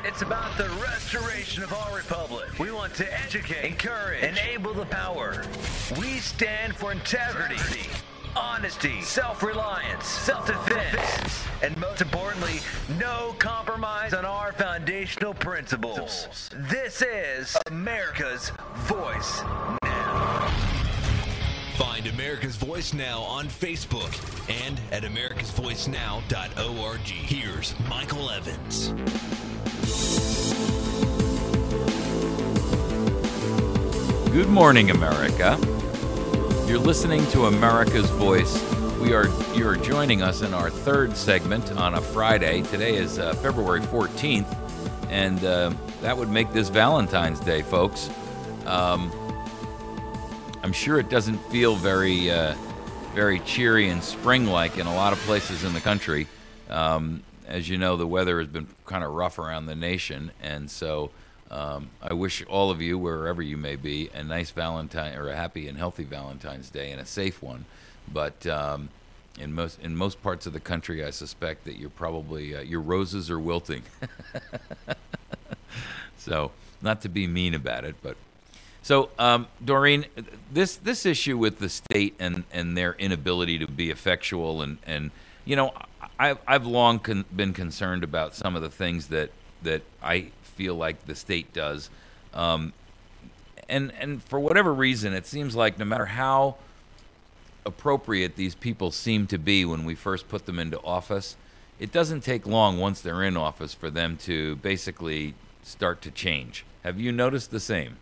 It's about the restoration of our republic. We want to educate, encourage, enable the power. We stand for integrity, honesty, self-reliance, self-defense, and most importantly, no compromise on our foundational principles. This is America's Voice Now. Find America's Voice Now on Facebook and at americasvoicenow.org. Here's Michael Evans. Good morning, America. You're listening to America's Voice. You're joining us in our third segment on a Friday. Today is February 14th, and that would make this Valentine's Day, folks. I'm sure it doesn't feel very cheery and spring-like in a lot of places in the country. As you know, the weather has been kind of rough around the nation, and so I wish all of you, wherever you may be, a nice Valentine or a happy and healthy Valentine's Day and a safe one. But in most parts of the country, I suspect that you're probably your roses are wilting. So, not to be mean about it, but so Doreen, this issue with the state and their inability to be effectual, and you know, I've long been concerned about some of the things that I feel like the state does, and for whatever reason, it seems like no matter how appropriate these people seem to be when we first put them into office, it doesn't take long once they're in office for them to basically start to change. Have you noticed the same?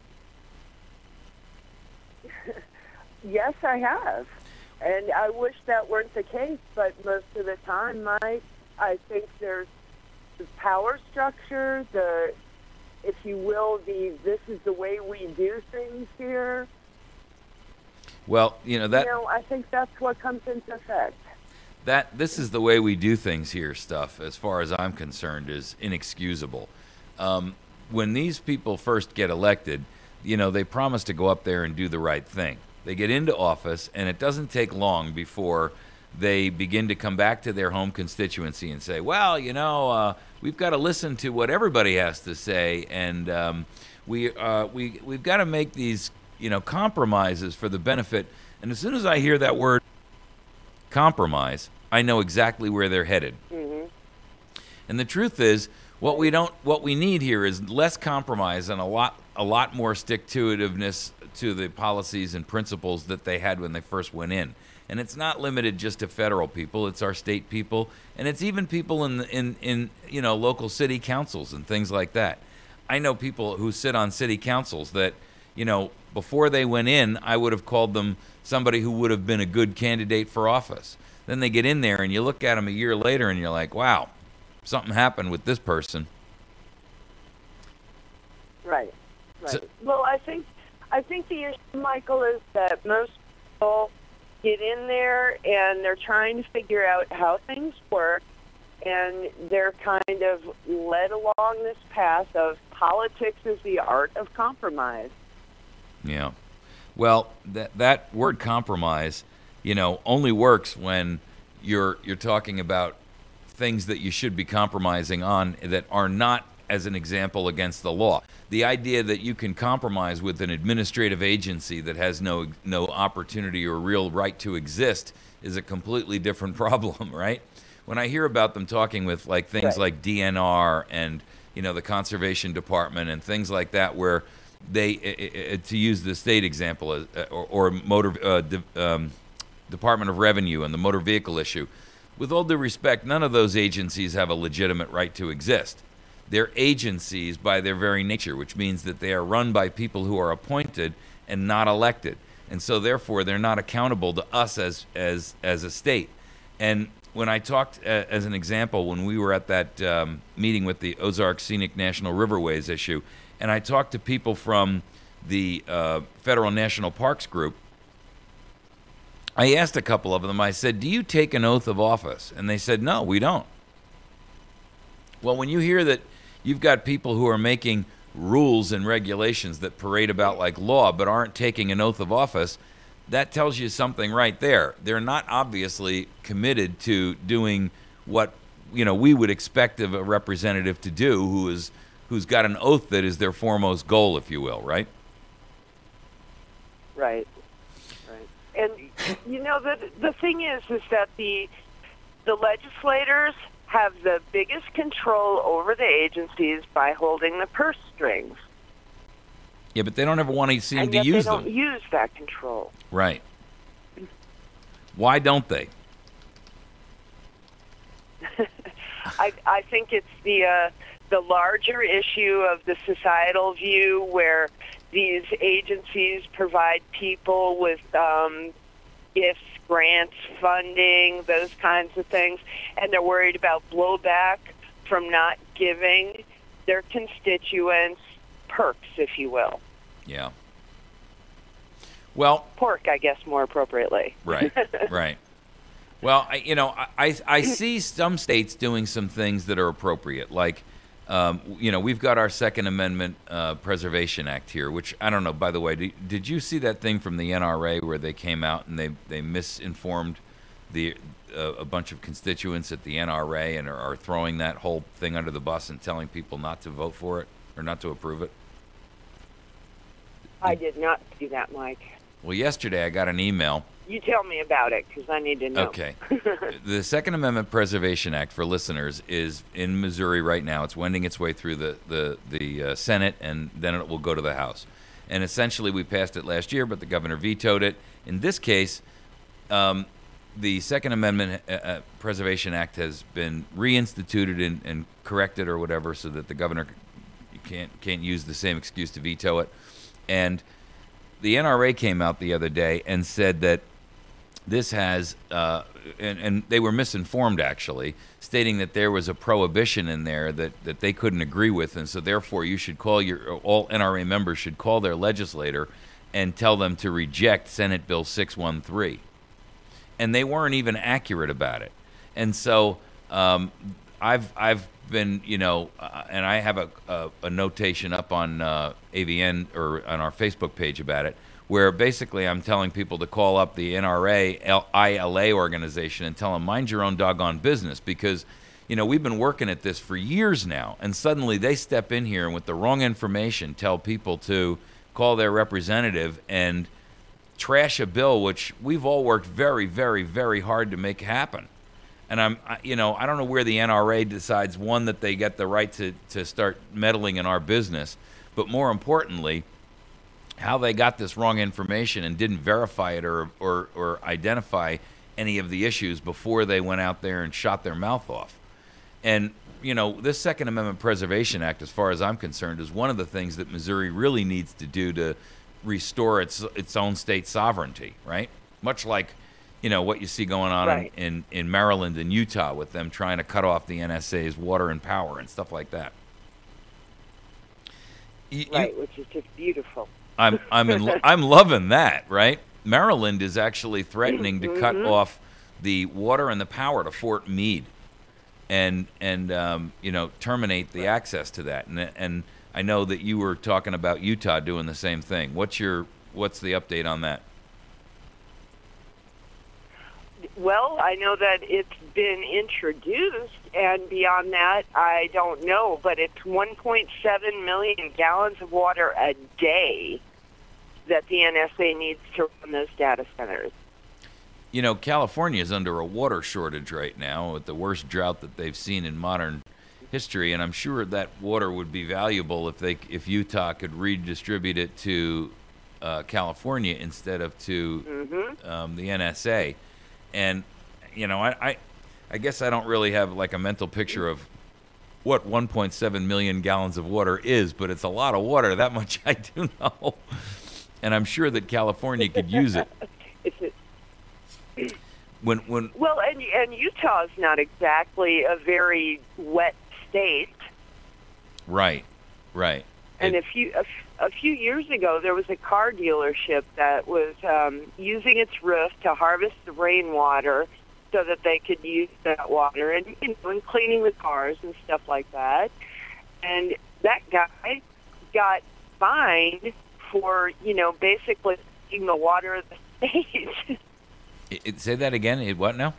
Yes, I have. And I wish that weren't the case, but most of the time, I think there's the power structure, if you will, this is the way we do things here. Well, I think that's what comes into effect. This is the way we do things here stuff, as far as I'm concerned, is inexcusable. When these people first get elected, they promise to go up there and do the right thing. They get into office, and it doesn't take long before they begin to come back to their home constituency and say, well, we've got to listen to what everybody has to say, and we've got to make these, compromises for the benefit. And as soon as I hear that word compromise, I know exactly where they're headed. Mm-hmm. And the truth is, what we need here is less compromise and a lot more stick-to-itiveness to the policies and principles that they had when they first went in. And it's not limited just to federal people, it's our state people, and it's even people in local city councils and things like that. I know people who sit on city councils that, before they went in, I would have called them somebody who would have been a good candidate for office. Then they get in there and you look at them a year later and you're like, wow, something happened with this person. Right. So, well, I think the issue, Michael, is that most people get in there and they're trying to figure out how things work, and they're kind of led along this path of politics is the art of compromise. Yeah. Well, that word compromise, only works when you're talking about things that you should be compromising on that are not, as an example, against the law. The idea that you can compromise with an administrative agency that has no opportunity or real right to exist is a completely different problem, right? When I hear about them talking with things like DNR and the Conservation Department and things like that, where they, to use the state example, or Department of Revenue and the motor vehicle issue, with all due respect, none of those agencies have a legitimate right to exist. They're agencies by their very nature, which means that they are run by people who are appointed and not elected. And so therefore, they're not accountable to us as a state. And when I talked, as an example, when we were at that meeting with the Ozark Scenic National Riverways issue, and I talked to people from the Federal National Parks Group, I asked a couple of them, I said, do you take an oath of office? And they said, no, we don't. Well, when you hear that you've got people who are making rules and regulations that parade about like law but aren't taking an oath of office, that tells you something right there. They're not obviously committed to doing what, we would expect of a representative to do who's got an oath that is their foremost goal, if you will, right? Right. And the thing is that the legislators have the biggest control over the agencies by holding the purse strings. Yeah, but they don't ever want to seem and to yet use they them. don't use that control. Right. Why don't they? I think it's the larger issue of the societal view where these agencies provide people with gifts, grants, funding, those kinds of things, and they're worried about blowback from not giving their constituents perks, if you will. Yeah. Well, pork, I guess, more appropriately. Right, right. Well, I see some states doing some things that are appropriate, like, we've got our Second Amendment Preservation Act here, which, I don't know, by the way, did you see that thing from the NRA where they came out and they misinformed a bunch of constituents at the NRA and are throwing that whole thing under the bus and telling people not to vote for it or not to approve it? I did not see that, Mike. Well, yesterday I got an email. You tell me about it, because I need to know. Okay. The Second Amendment Preservation Act, for listeners, is in Missouri right now. It's wending its way through the Senate, and then it will go to the House. And essentially, we passed it last year, but the governor vetoed it. In this case, the Second Amendment Preservation Act has been reinstituted and corrected or whatever, so that the governor can't use the same excuse to veto it. And the NRA came out the other day and said that this has, and they were misinformed actually, stating that there was a prohibition in there that they couldn't agree with, and so therefore you should call all NRA members should call their legislator and tell them to reject Senate Bill 613. And they weren't even accurate about it. And so I've been, and I have a notation up on AVN or on our Facebook page about it, where basically I'm telling people to call up the NRA ILA organization and tell them, mind your own doggone business, because, we've been working at this for years now, and suddenly they step in here and with the wrong information tell people to call their representative and trash a bill which we've all worked very, very, very hard to make happen. And I don't know where the NRA decides, one, that they get the right to start meddling in our business, but more importantly, how they got this wrong information and didn't verify it or identify any of the issues before they went out there and shot their mouth off. And, this Second Amendment Preservation Act, as far as I'm concerned, is one of the things that Missouri really needs to do to restore its own state sovereignty, right? Much like, what you see going on right. in Maryland and Utah with them trying to cut off the NSA's water and power and stuff like that. Which is just beautiful. I'm loving that, right? Maryland is actually threatening to cut off the water and the power to Fort Meade, and terminate the access to that. And I know that you were talking about Utah doing the same thing. What's the update on that? Well, I know that it's been introduced, and beyond that, I don't know, but it's 1.7 million gallons of water a day that the NSA needs to run those data centers. California is under a water shortage right now with the worst drought that they've seen in modern history, and I'm sure that water would be valuable if Utah could redistribute it to California instead of to the NSA. And, I guess I don't really have like a mental picture of what 1.7 million gallons of water is, but it's a lot of water. That much I do know. And I'm sure that California could use it. Well, and Utah's not exactly a very wet state. Right. And a few years ago, there was a car dealership that was using its roof to harvest the rainwater so that they could use that water and, and cleaning the cars and stuff like that. And that guy got fined for, basically taking the water of the state. Say that again. What now?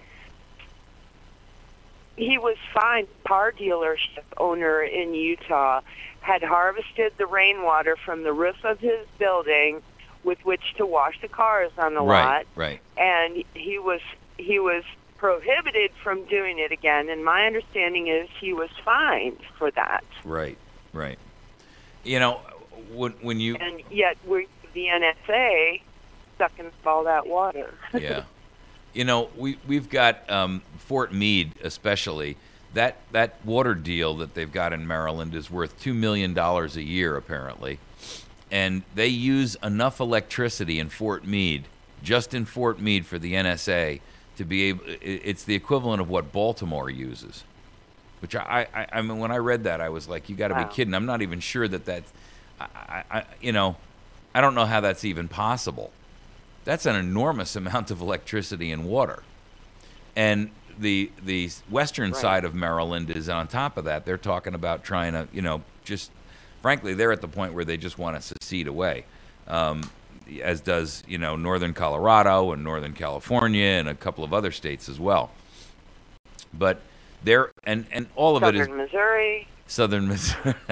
He was fined. Car dealership owner in Utah had harvested the rainwater from the roof of his building with which to wash the cars on the lot. Right. And he was prohibited from doing it again. And my understanding is he was fined for that. Right. When you and yet the NSA sucking up all that water. Yeah. We've got Fort Meade especially. That water deal that they've got in Maryland is worth $2 million a year, apparently. And they use enough electricity in Fort Meade, just in Fort Meade for the NSA, to be able, it's the equivalent of what Baltimore uses. Which I mean, when I read that, I was like, you got to be kidding. I'm not even sure that's, I don't know how that's even possible. That's an enormous amount of electricity and water. And the western side of Maryland is on top of that. They're talking about trying to, just frankly, they're at the point where they just want to secede away, as does, northern Colorado and northern California and a couple of other states as well. But they're, and all of it is Southern Missouri.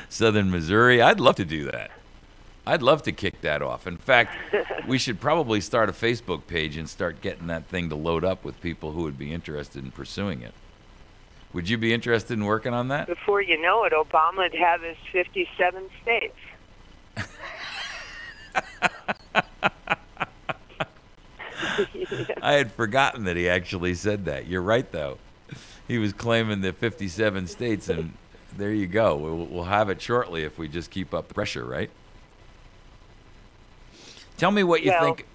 Southern Missouri. I'd love to do that. I'd love to kick that off. In fact, we should probably start a Facebook page and start getting that thing to load up with people who would be interested in pursuing it. Would you be interested in working on that? Before you know it, Obama would have his 57 states. I had forgotten that he actually said that. You're right, though. He was claiming the 57 states, and there you go. We'll have it shortly if we just keep up the pressure, right? Tell me what you think.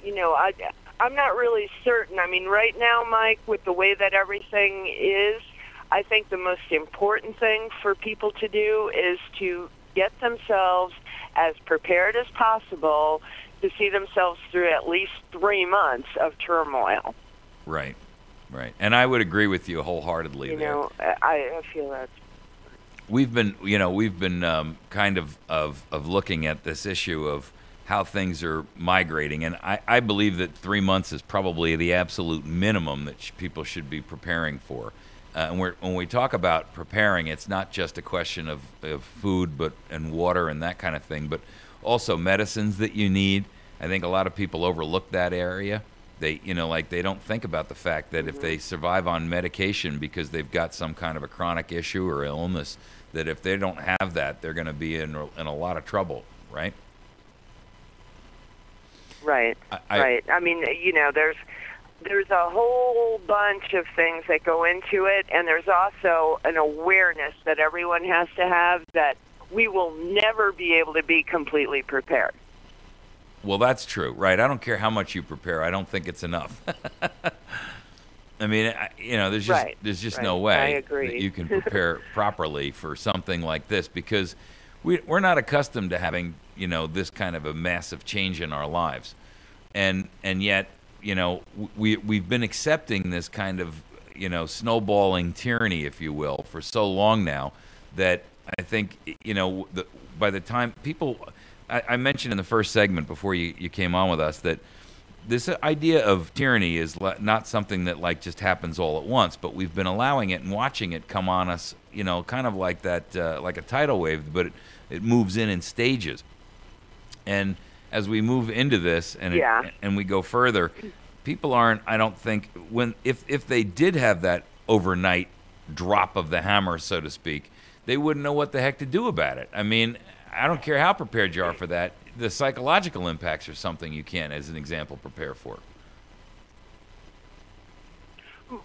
I'm not really certain. I mean, right now, Mike, with the way that everything is, I think the most important thing for people to do is to get themselves as prepared as possible to see themselves through at least 3 months of turmoil. Right. And I would agree with you wholeheartedly there. I feel that. We've been kind of looking at this issue of how things are migrating, and I believe that 3 months is probably the absolute minimum that people should be preparing for. And when we talk about preparing, it's not just a question of food and water and that kind of thing, but also medicines that you need. I think a lot of people overlook that area. They they don't think about the fact that if they survive on medication because they've got some kind of a chronic issue or illness, that if they don't have that, they're going to be in a lot of trouble, right? Right. I mean, there's a whole bunch of things that go into it, and there's also an awareness that everyone has to have that we will never be able to be completely prepared. Well, that's true, right? I don't care how much you prepare. I don't think it's enough. I mean, there's just no way that you can prepare properly for something like this because we're not accustomed to having, this kind of a massive change in our lives. And yet, we've been accepting this kind of, snowballing tyranny, if you will, for so long now that I think, by the time people, I mentioned in the first segment before you came on with us that this idea of tyranny is not something that just happens all at once, but we've been allowing it and watching it come on us, kind of like that, like a tidal wave, but it moves in stages. And as we move into this and we go further, people aren't, I don't think, if they did have that overnight drop of the hammer, so to speak, they wouldn't know what the heck to do about it. I mean, I don't care how prepared you are for that. The psychological impacts are something you can't, as an example, prepare for.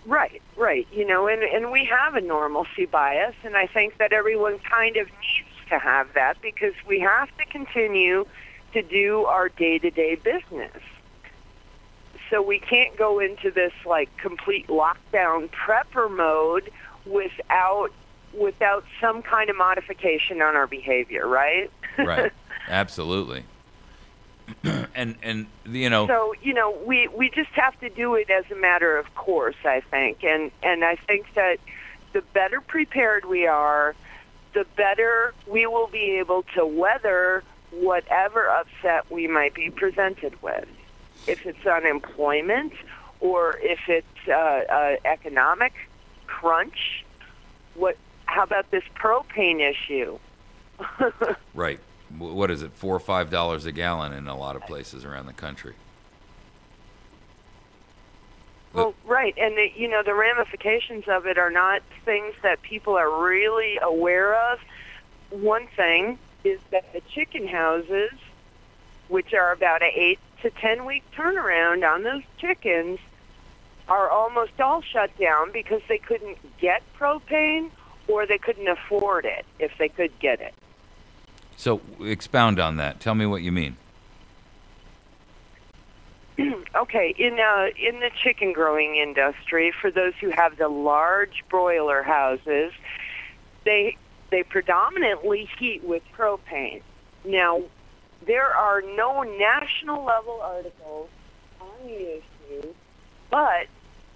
Right. And we have a normalcy bias, and I think that everyone kind of needs to have that because we have to continue to do our day-to-day business. So we can't go into this complete lockdown prepper mode without without some kind of modification on our behavior, right? Right. Absolutely. and So, we just have to do it as a matter of course, I think. And I think that the better prepared we are, the better we will be able to weather whatever upset we might be presented with. If it's unemployment or if it's economic crunch, how about this propane issue? Right. What is it, $4 or $5 a gallon in a lot of places around the country? Well, right, and the ramifications of it are not things that people are really aware of. One thing is that the chicken houses, which are about an 8 to 10 week turnaround on those chickens, are almost all shut down because they couldn't get propane or they couldn't afford it if they could get it. So expound on that. Tell me what you mean. Okay, in the chicken growing industry, for those who have the large broiler houses, they predominantly heat with propane. Now, there are no national level articles on the issue, but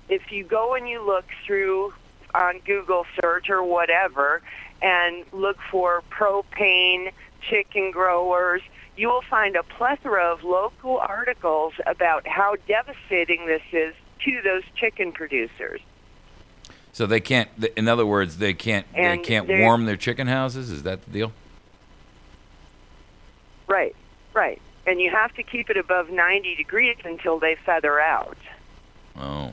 if you go and you look through on Google search or whatever and look for propane chicken growers, you will find a plethora of local articles about how devastating this is to those chicken producers. So they can't, in other words, they can't warm their chicken houses? Is that the deal? Right. And you have to keep it above 90 degrees until they feather out. Oh.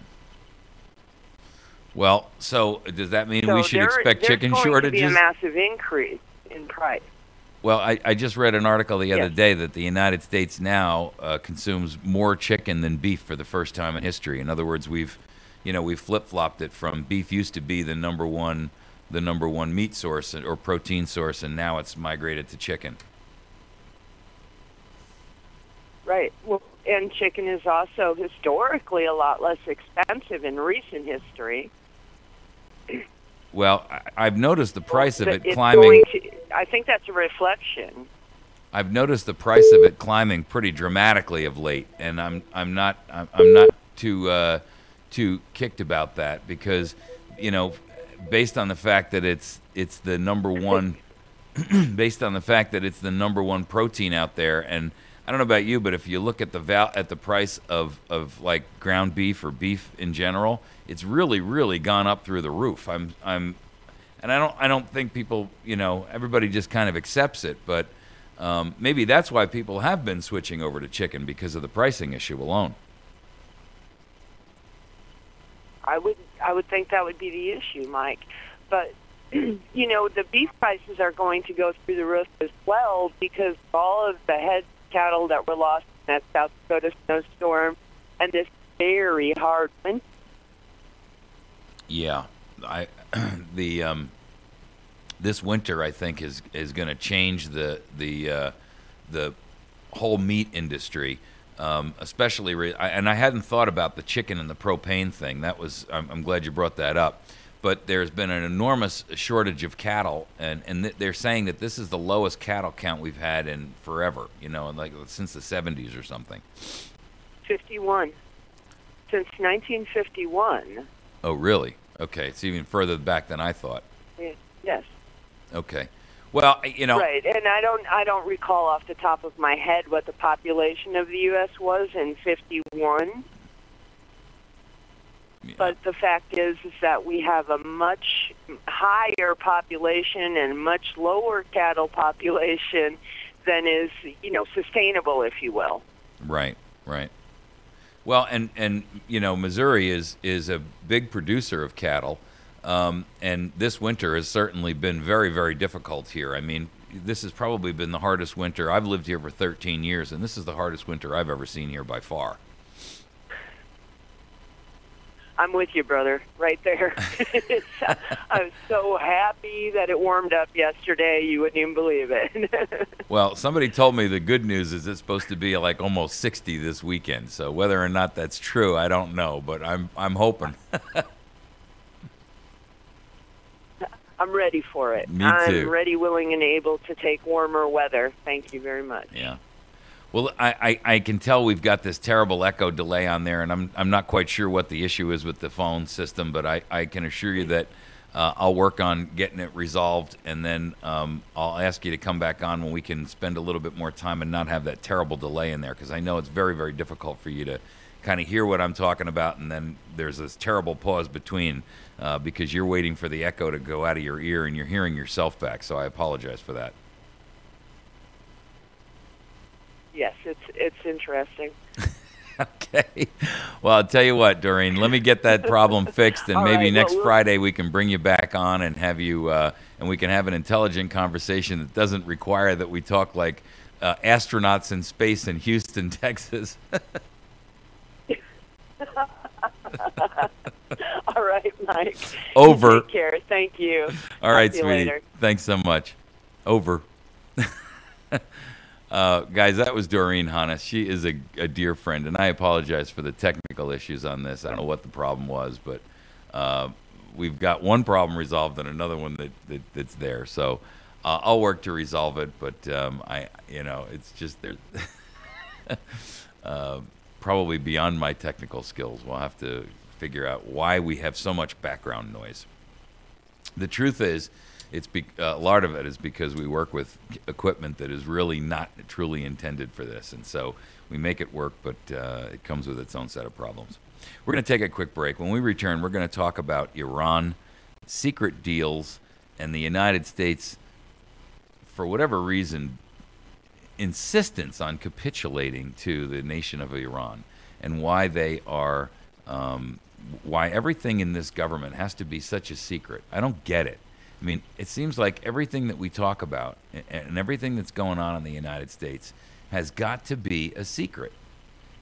Well, so does that mean we should expect chicken shortages? There's going to be a massive increase in price. Well, I just read an article the other day that the United States now consumes more chicken than beef for the first time in history. In other words, we've flip-flopped it from beef used to be the number one meat source or protein source, and now it's migrated to chicken. Right. Well, and chicken is also historically a lot less expensive in recent history. Well, I've noticed the price of it climbing. I think that's a reflection. I've noticed the price of it climbing pretty dramatically of late, and I'm not too kicked about that because, based on the fact that it's the number one, based on the fact that it's the number one protein out there, and I don't know about you, but if you look at the price of like ground beef or beef in general, it's really gone up through the roof. And I don't think people, everybody just kind of accepts it, but maybe that's why people have been switching over to chicken because of the pricing issue alone. I would think that would be the issue, Mike. But the beef prices are going to go through the roof as well because all of the head cattle that were lost in that South Dakota snowstorm and this very hard winter. Yeah, this winter I think is going to change the whole meat industry, especially. And I hadn't thought about the chicken and the propane thing. I'm glad you brought that up. But there's been an enormous shortage of cattle, and they're saying that this is the lowest cattle count we've had in forever, like since the 70s or something. 51. Since 1951. Oh, really? Okay, it's even further back than I thought. Yes. Okay. Well, Right, and I don't recall off the top of my head what the population of the U.S. was in 51. Yeah. But the fact is that we have a much higher population and much lower cattle population than is, sustainable, if you will. Right. Well, and Missouri is a big producer of cattle, and this winter has certainly been very, very difficult here. I mean, this has probably been the hardest winter. I've lived here for 13 years, and this is the hardest winter I've ever seen here by far. I'm with you, brother, right there. I was so happy that it warmed up yesterday, you wouldn't even believe it. Well, somebody told me the good news is it's supposed to be like almost 60 this weekend. So whether or not that's true, I don't know, but I'm hoping. I'm ready for it. Me too. I'm ready, willing, and able to take warmer weather. Thank you very much. Yeah. Well, I can tell we've got this terrible echo delay on there, and I'm not quite sure what the issue is with the phone system, but I can assure you that I'll work on getting it resolved, and then I'll ask you to come back on when we can spend a little bit more time and not have that terrible delay in there, because I know it's very, very difficult for you to kind of hear what I'm talking about, and then there's this terrible pause between because you're waiting for the echo to go out of your ear, and you're hearing yourself back, so I apologize for that. Yes, it's interesting. Okay. Well, I'll tell you what, Doreen, let me get that problem fixed, and maybe next Friday we can bring you back on and have you, and we can have an intelligent conversation that doesn't require that we talk like astronauts in space in Houston, Texas. All right, Mike. Over. Take care. Thank you. All right, See you sweetie. later. Thanks so much. Over. Guys, that was Doreen Hannes. She is a dear friend, and I apologize for the technical issues on this. I don't know what the problem was, but we've got one problem resolved and another one that's there. So I'll work to resolve it, but it's just there. Probably beyond my technical skills. We'll have to figure out why we have so much background noise. The truth is, a lot of it is because we work with equipment that is really not truly intended for this, and so we make it work, but it comes with its own set of problems. We're going to take a quick break. When we return, we're going to talk about Iran, secret deals, and the United States, for whatever reason, insistence on capitulating to the nation of Iran, and why they are, why everything in this government has to be such a secret. I don't get it. I mean, it seems like everything that we talk about and everything that's going on in the United States has got to be a secret.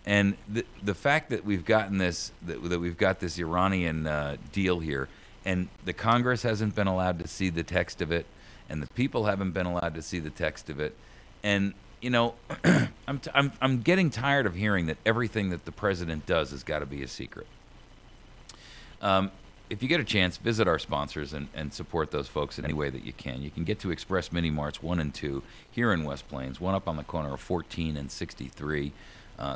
And the fact that we've gotten this, that we've got this Iranian deal here, and the Congress hasn't been allowed to see the text of it, and the people haven't been allowed to see the text of it, and I'm getting tired of hearing that everything that the president does has got to be a secret. If you get a chance, visit our sponsors and support those folks in any way that you can. You can get to Express Mini Marts 1 and 2 here in West Plains, one up on the corner of 14 and 63,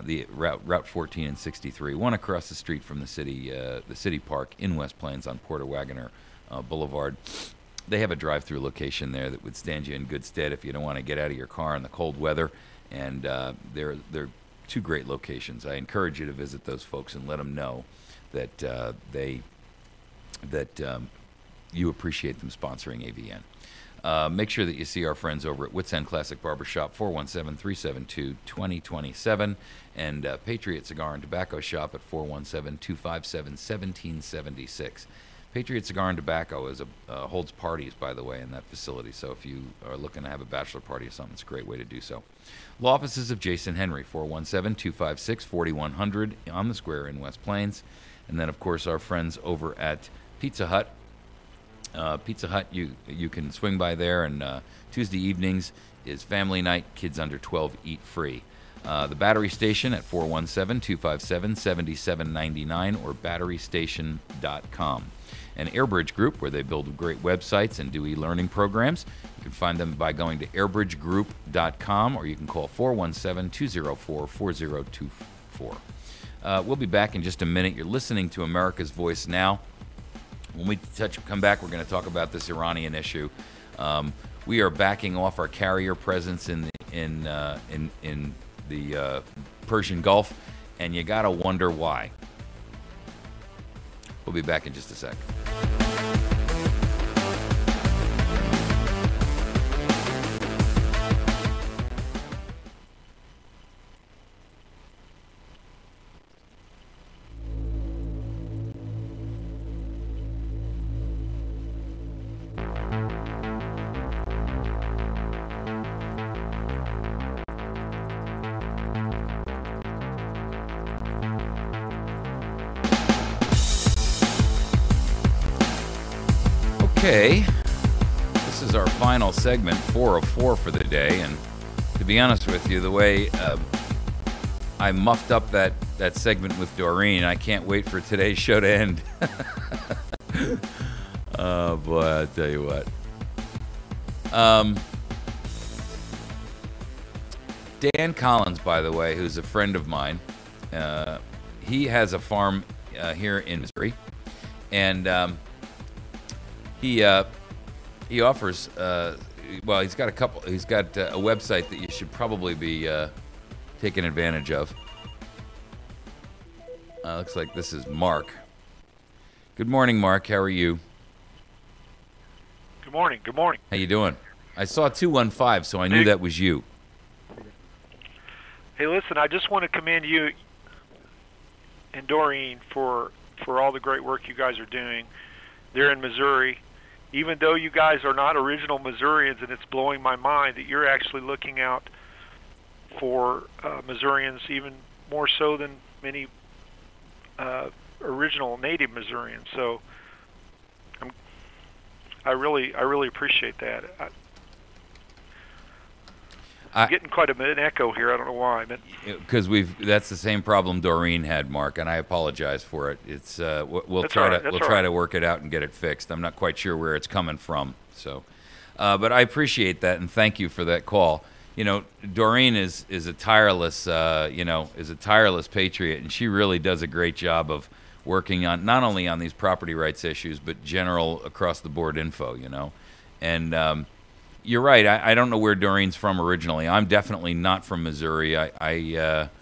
the Route 14 and 63, one across the street from the city park in West Plains on Porter Wagoner Boulevard. They have a drive-through location there that would stand you in good stead if you don't want to get out of your car in the cold weather, and they're two great locations. I encourage you to visit those folks and let them know that you appreciate them sponsoring AVN. Make sure that you see our friends over at Wits End Classic Barbershop, 417-372-2027, and Patriot Cigar and Tobacco Shop at 417-257-1776. Patriot Cigar and Tobacco holds parties, by the way, in that facility, so if you are looking to have a bachelor party or something, it's a great way to do so. Law offices of Jason Henry, 417-256-4100 on the square in West Plains. And then, of course, our friends over at Pizza Hut. Pizza Hut, you can swing by there, and Tuesday evenings is family night. Kids under 12 eat free. The Battery Station at 417-257-7799 or batterystation.com. And Airbridge Group, where they build great websites and do e-learning programs. You can find them by going to airbridgegroup.com, or you can call 417-204-4024. We'll be back in just a minute. You're listening to America's Voice Now. When we come back, we're going to talk about this Iranian issue. We are backing off our carrier presence in the Persian Gulf, and you got to wonder why. We'll be back in just a sec. Okay, this is our final segment, 4 of 4 for the day, and to be honest with you, the way I muffed up that segment with Doreen, I can't wait for today's show to end. Oh boy, I'll tell you what. Dan Collins, by the way, who's a friend of mine, he has a farm here in Missouri, and he offers. Well, he's got a couple. He's got a website that you should probably be taking advantage of. Looks like this is Mark. Good morning, Mark. How are you? Good morning. Good morning. How you doing? I saw 215, so I knew that was you. Hey, listen, I just want to commend you and Doreen for all the great work you guys are doing there in Missouri. Even though you guys are not original Missourians, and it's blowing my mind that you're actually looking out for Missourians even more so than many original native Missourians. So I really appreciate that. I'm getting quite an echo here. I don't know why. Because that's the same problem Doreen had, Mark, and I apologize for it. It's we'll try to work it out and get it fixed. I'm not quite sure where it's coming from. So, but I appreciate that and thank you for that call. You know, Doreen is a tireless patriot, and she really does a great job of working on not only on these property rights issues but general across the board info. You know, and you're right. I don't know where Doreen's from originally. I'm definitely not from Missouri.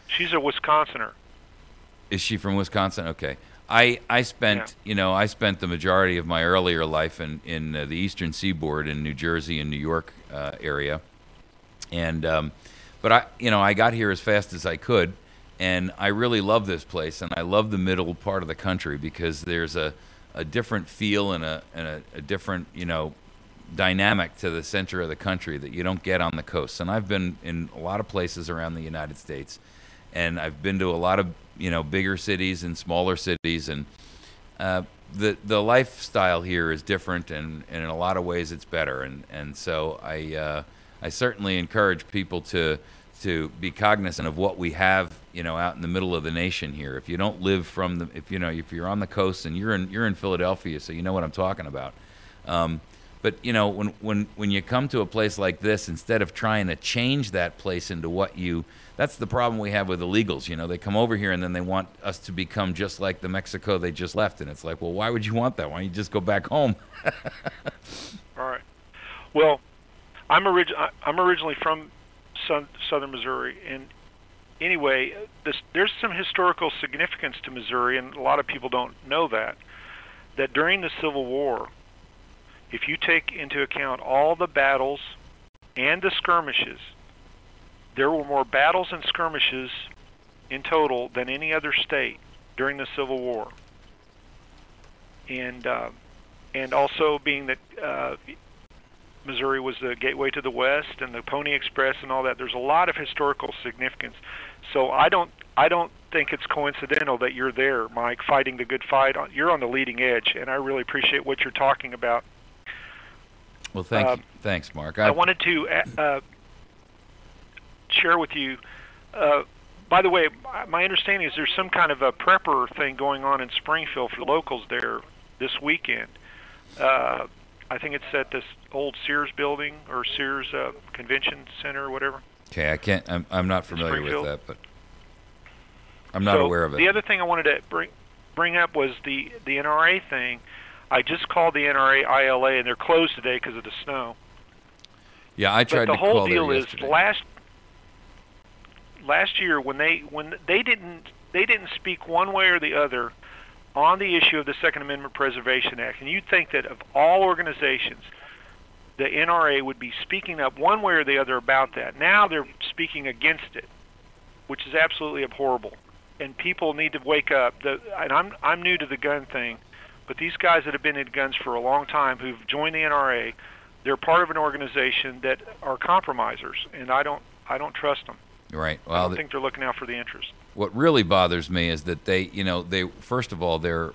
She's a Wisconsinner. Is she from Wisconsin? Okay. I spent the majority of my earlier life in the Eastern Seaboard in New Jersey and New York area, and but I got here as fast as I could, and I really love this place, and I love the middle part of the country because there's a different feel and a different dynamic to the center of the country that you don't get on the coast. And I've been in a lot of places around the United States, and I've been to a lot of bigger cities and smaller cities, and the lifestyle here is different, and in a lot of ways it's better. And so I certainly encourage people to be cognizant of what we have out in the middle of the nation here. If you don't live if you're on the coast, and you're in Philadelphia, so you know what I'm talking about. But when you come to a place like this, instead of trying to change that place into that's the problem we have with illegals. They come over here and then they want us to become just like the Mexico they just left, and it's like, well, why would you want that? Why don't you just go back home? All right. Well, I'm originally from southern Missouri, and anyway, there's some historical significance to Missouri, and a lot of people don't know that during the Civil War, if you take into account all the battles and the skirmishes, there were more battles and skirmishes in total than any other state during the Civil War. And also being that Missouri was the gateway to the West and the Pony Express and all that, there's a lot of historical significance. So I don't think it's coincidental that you're there, Mike, fighting the good fight. You're on the leading edge, and I really appreciate what you're talking about. Well, thank you. Thanks, Mark. I wanted to share with you, by the way, my understanding is there's some kind of a prepper thing going on in Springfield for locals there this weekend. I think it's at this old Sears building or Sears Convention Center or whatever. Okay, I'm not familiar with that, but I'm not aware of it. The other thing I wanted to bring up was the NRA thing. I just called the NRA ILA, and they're closed today because of the snow. Yeah, I tried to call But the whole deal is yesterday. last year when they didn't speak one way or the other on the issue of the Second Amendment Preservation Act, and you'd think that of all organizations, the NRA would be speaking up one way or the other about that. Now they're speaking against it, which is absolutely abhorrible. And people need to wake up. And I'm new to the gun thing. But these guys that have been in guns for a long time who've joined the NRA, they're part of an organization that are compromisers, and I don't trust them. Right. Well, I don't think they're looking out for the interest. What really bothers me is that they first of all their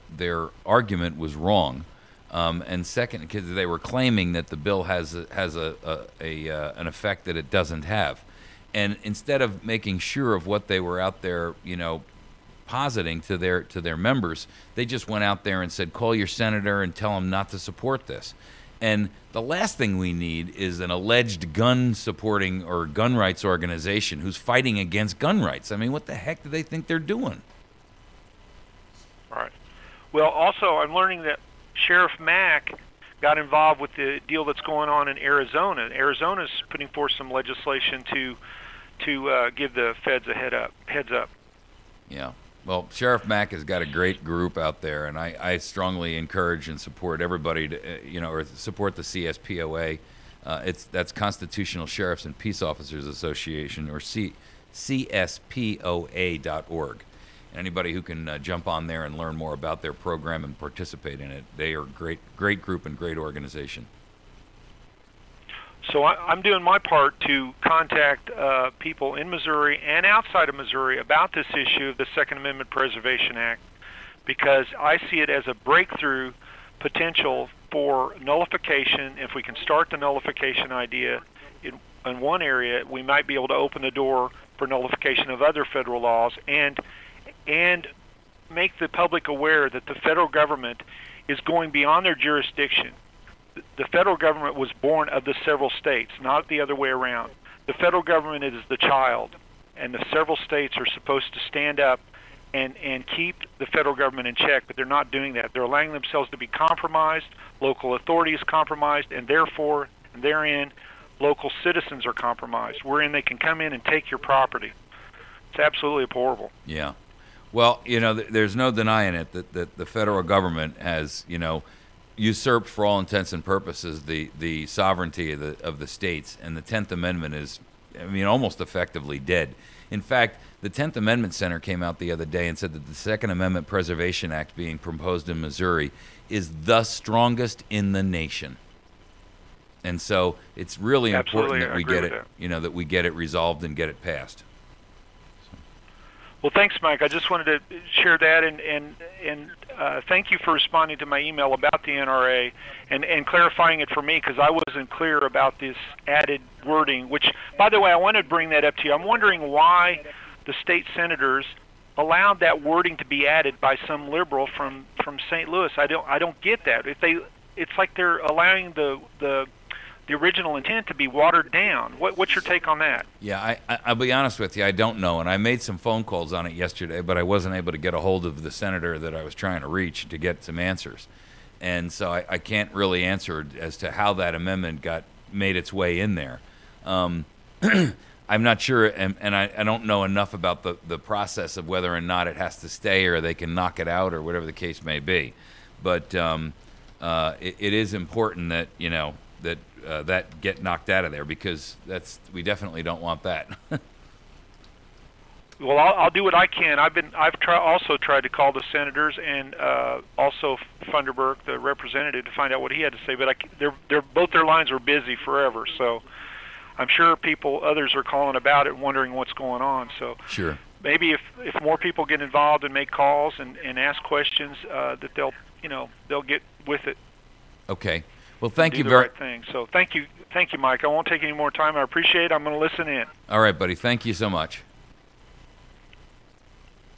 argument was wrong, and second, because they were claiming that the bill has an effect that it doesn't have, and instead of making sure of what they were out there positing to their members. They just went out there and said, call your senator and tell him not to support this. And the last thing we need is an alleged gun-supporting or gun rights organization who's fighting against gun rights. I mean, what the heck do they think they're doing? All right. Well, also, I'm learning that Sheriff Mack got involved with the deal that's going on in Arizona. Arizona's putting forth some legislation to give the feds a heads up. Yeah. Well, Sheriff Mack has got a great group out there, and I strongly encourage and support everybody to, or support the CSPOA. That's Constitutional Sheriffs and Peace Officers Association, or CSPOA.org. Anybody who can jump on there and learn more about their program and participate in it, they are a great group and great organization. So I'm doing my part to contact people in Missouri and outside of Missouri about this issue of the Second Amendment Preservation Act, because I see it as a breakthrough potential for nullification. If we can start the nullification idea in one area, we might be able to open the door for nullification of other federal laws and make the public aware that the federal government is going beyond their jurisdiction. The federal government was born of the several states, not the other way around. The federal government is the child, and the several states are supposed to stand up and keep the federal government in check, but they're not doing that. They're allowing themselves to be compromised, local authorities compromised, and therefore, therein, local citizens are compromised, wherein they can come in and take your property. It's absolutely horrible. Yeah. Well, there's no denying it that the federal government has, usurped for all intents and purposes the sovereignty of the states, and the 10th Amendment is, almost effectively dead. In fact, the 10th Amendment Center came out the other day and said that the Second Amendment Preservation Act being proposed in Missouri is the strongest in the nation. And so it's really important that we get it, that we get it resolved and get it passed. Well, thanks, Mike. I just wanted to share that, and thank you for responding to my email about the NRA and clarifying it for me, because I wasn't clear about this added wording, which, by the way, I wanted to bring that up to you. I'm wondering why the state senators allowed that wording to be added by some liberal from St. Louis. I don't get that. It's like they're allowing the original intent to be watered down. What's your take on that? Yeah, I'll be honest with you, I don't know, and I made some phone calls on it yesterday, but I wasn't able to get a hold of the senator that I was trying to reach to get some answers. And so I can't really answer as to how that amendment made its way in there. I'm not sure, and I don't know enough about the process of whether or not it has to stay or they can knock it out or whatever the case may be. But it is important that, that get knocked out of there, because we definitely don't want that. Well, I'll do what I can. I've also tried to call the senators and also Funderburk, the representative, to find out what he had to say. But both their lines were busy forever, so I'm sure others are calling about it, wondering what's going on. So sure, maybe if more people get involved and make calls and ask questions, that they'll get with it. Okay. Well, thank you very much. So thank you, Mike. I won't take any more time. I appreciate it. I'm going to listen in. All right, buddy. Thank you so much.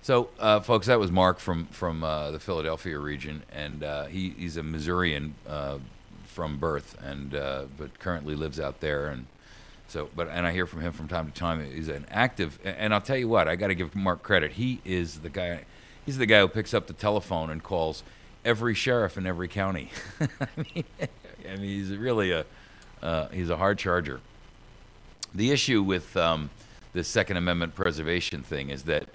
So, folks, that was Mark from the Philadelphia region, and he's a Missourian from birth, and but currently lives out there, and I hear from him from time to time. He's an active, and I'll tell you what, I got to give Mark credit. He is the guy. He's the guy who picks up the telephone and calls every sheriff in every county. I mean, he's really he's a hard charger. The issue with the Second Amendment preservation thing is that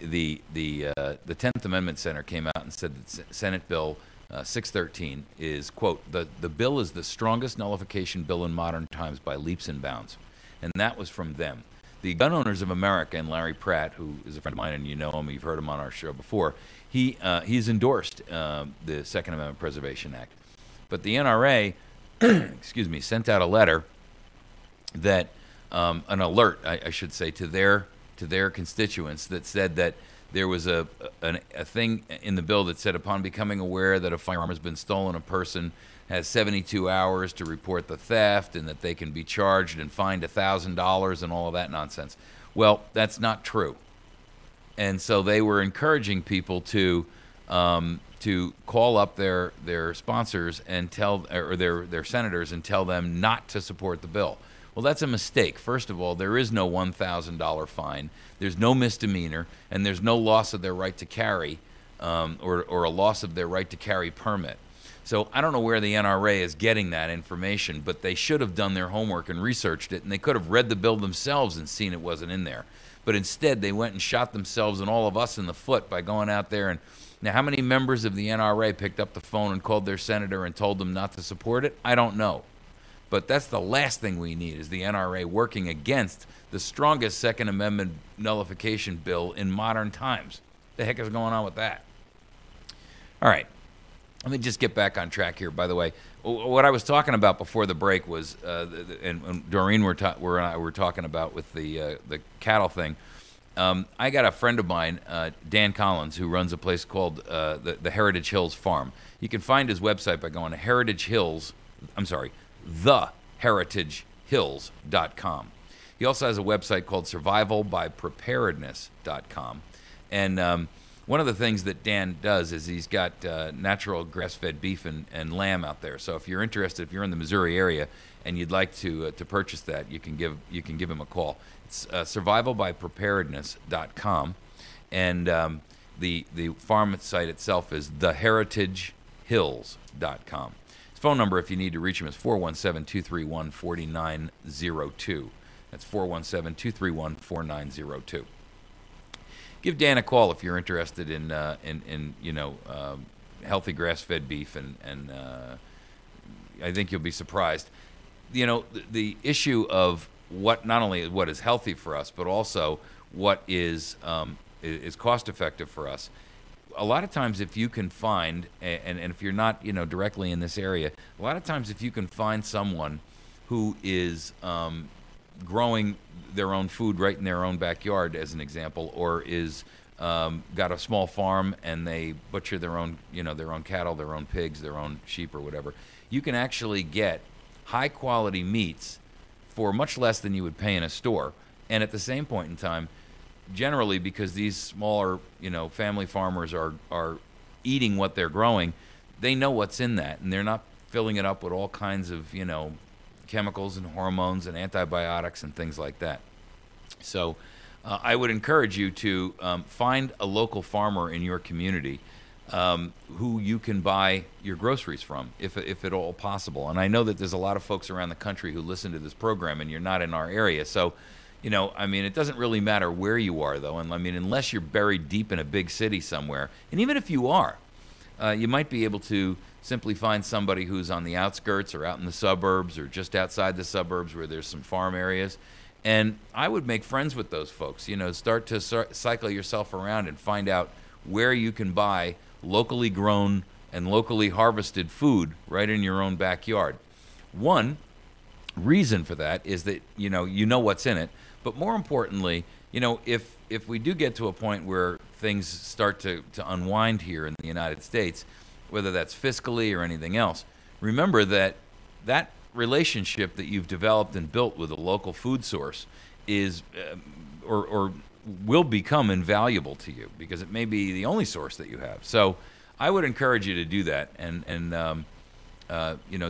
the 10th Amendment Center came out and said that Senate Bill 613 is, quote, the bill is the strongest nullification bill in modern times by leaps and bounds. And that was from them. The Gun Owners of America and Larry Pratt, who is a friend of mine, and you know him, you've heard him on our show before, he's endorsed the Second Amendment Preservation Act. But the NRA, sent out a letter that, an alert, I should say, to their constituents that said that there was a thing in the bill that said, upon becoming aware that a firearm has been stolen, a person has 72 hours to report the theft, and that they can be charged and fined $1,000 and all of that nonsense. Well, that's not true. And so they were encouraging people to call up their sponsors and their senators and tell them not to support the bill. Well, that's a mistake. First of all, there is no $1,000 fine. There's no misdemeanor, and there's no loss of their right to carry or a loss of their right to carry permit. So I don't know where the NRA is getting that information, but they should have done their homework and researched it, and they could have read the bill themselves and seen it wasn't in there. But instead, they went and shot themselves and all of us in the foot by going out there. And now, how many members of the NRA picked up the phone and called their senator and told them not to support it? I don't know. But that's the last thing we need, is the NRA working against the strongest Second Amendment nullification bill in modern times. The heck is going on with that? All right. Let me just get back on track here. By the way, what I was talking about before the break was, and Doreen and I were talking about with the cattle thing. I got a friend of mine, Dan Collins, who runs a place called the Heritage Hills Farm. You can find his website by going to theheritagehills.com. He also has a website called survivalbypreparedness.com. And one of the things that Dan does is he's got natural grass-fed beef and lamb out there. So if you're interested, if you're in the Missouri area and you'd like to purchase that, you can give him a call. It's survivalbypreparedness.com, and the farm site itself is theheritagehills.com. His phone number, if you need to reach him, is 417-231-4902. That's 417-231-4902. Give Dan a call if you're interested in healthy grass-fed beef, and I think you'll be surprised. The issue of what, not only what is healthy for us, but also what is cost-effective for us. A lot of times, if you can find, and if you're not directly in this area, a lot of times if you can find someone who is growing their own food right in their own backyard, as an example, or is got a small farm and they butcher their own cattle, their own pigs, their own sheep, or whatever, you can actually get high quality meats for much less than you would pay in a store. And at the same point in time, generally, because these smaller family farmers are eating what they're growing, they know what's in that, and they're not filling it up with all kinds of chemicals and hormones and antibiotics and things like that. So I would encourage you to find a local farmer in your community who you can buy your groceries from, if at all possible. And I know that there's a lot of folks around the country who listen to this program, and you're not in our area. So, it doesn't really matter where you are, though. And unless you're buried deep in a big city somewhere, and even if you are, you might be able to simply find somebody who's on the outskirts or out in the suburbs or just outside the suburbs where there's some farm areas. And I would make friends with those folks. Start to cycle yourself around and find out where you can buy locally grown and locally harvested food right in your own backyard. One reason for that is that you know what's in it, but more importantly, if we do get to a point where things start to unwind here in the United States, whether that's fiscally or anything else, remember that relationship that you've developed and built with a local food source is or will become invaluable to you, because it may be the only source that you have. So I would encourage you to do that, and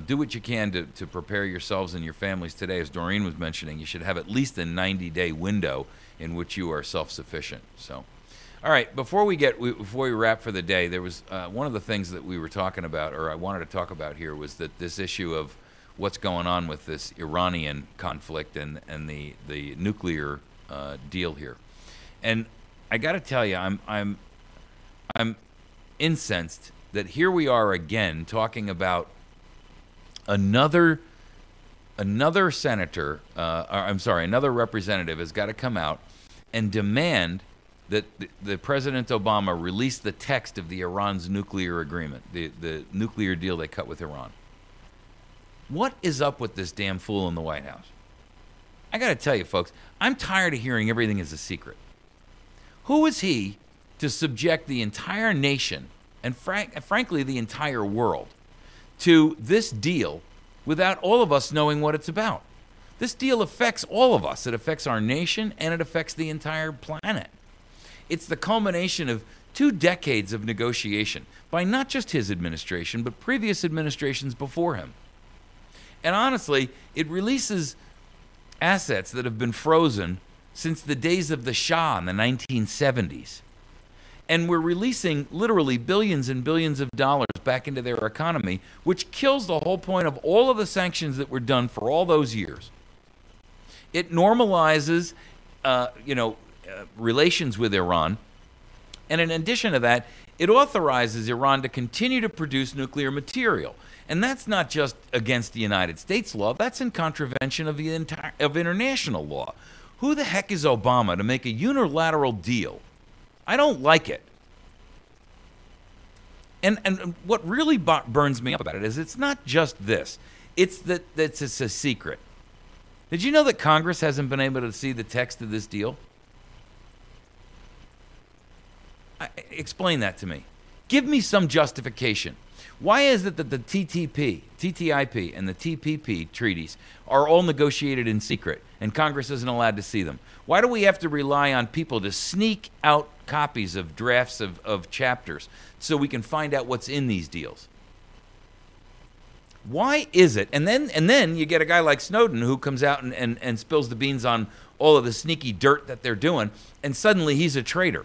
do what you can to prepare yourselves and your families today. As Doreen was mentioning, you should have at least a 90-day window in which you are self-sufficient. So, all right, before we wrap for the day, there was one of the things that we were talking about, or I wanted to talk about here, was that this issue of what's going on with this Iranian conflict and the nuclear deal here. And I got to tell you, I'm incensed that here we are again talking about another senator, another representative has got to come out and demand that the President Obama release the text of the Iran's nuclear agreement, the nuclear deal they cut with Iran. What is up with this damn fool in the White House? I got to tell you, folks, I'm tired of hearing everything is a secret. Who is he to subject the entire nation and frankly the entire world to this deal without all of us knowing what it's about? This deal affects all of us. It affects our nation, and it affects the entire planet. It's the culmination of 2 decades of negotiation by not just his administration, but previous administrations before him. And honestly, it releases assets that have been frozen since the days of the Shah in the 1970s. And we're releasing literally billions and billions of dollars back into their economy, which kills the whole point of all of the sanctions that were done for all those years. It normalizes, relations with Iran. And in addition to that, it authorizes Iran to continue to produce nuclear material. And that's not just against the United States law, that's in contravention of of international law. Who the heck is Obama to make a unilateral deal? I don't like it. And what really burns me up about it is it's not just this. It's that it's a secret. Did you know that Congress hasn't been able to see the text of this deal? Explain that to me. Give me some justification. Why is it that the TTIP, and the TPP treaties are all negotiated in secret and Congress isn't allowed to see them? Why do we have to rely on people to sneak out copies of drafts of chapters so we can find out what's in these deals? Why is it? And then you get a guy like Snowden who comes out and spills the beans on all of the sneaky dirt that they're doing, and suddenly he's a traitor.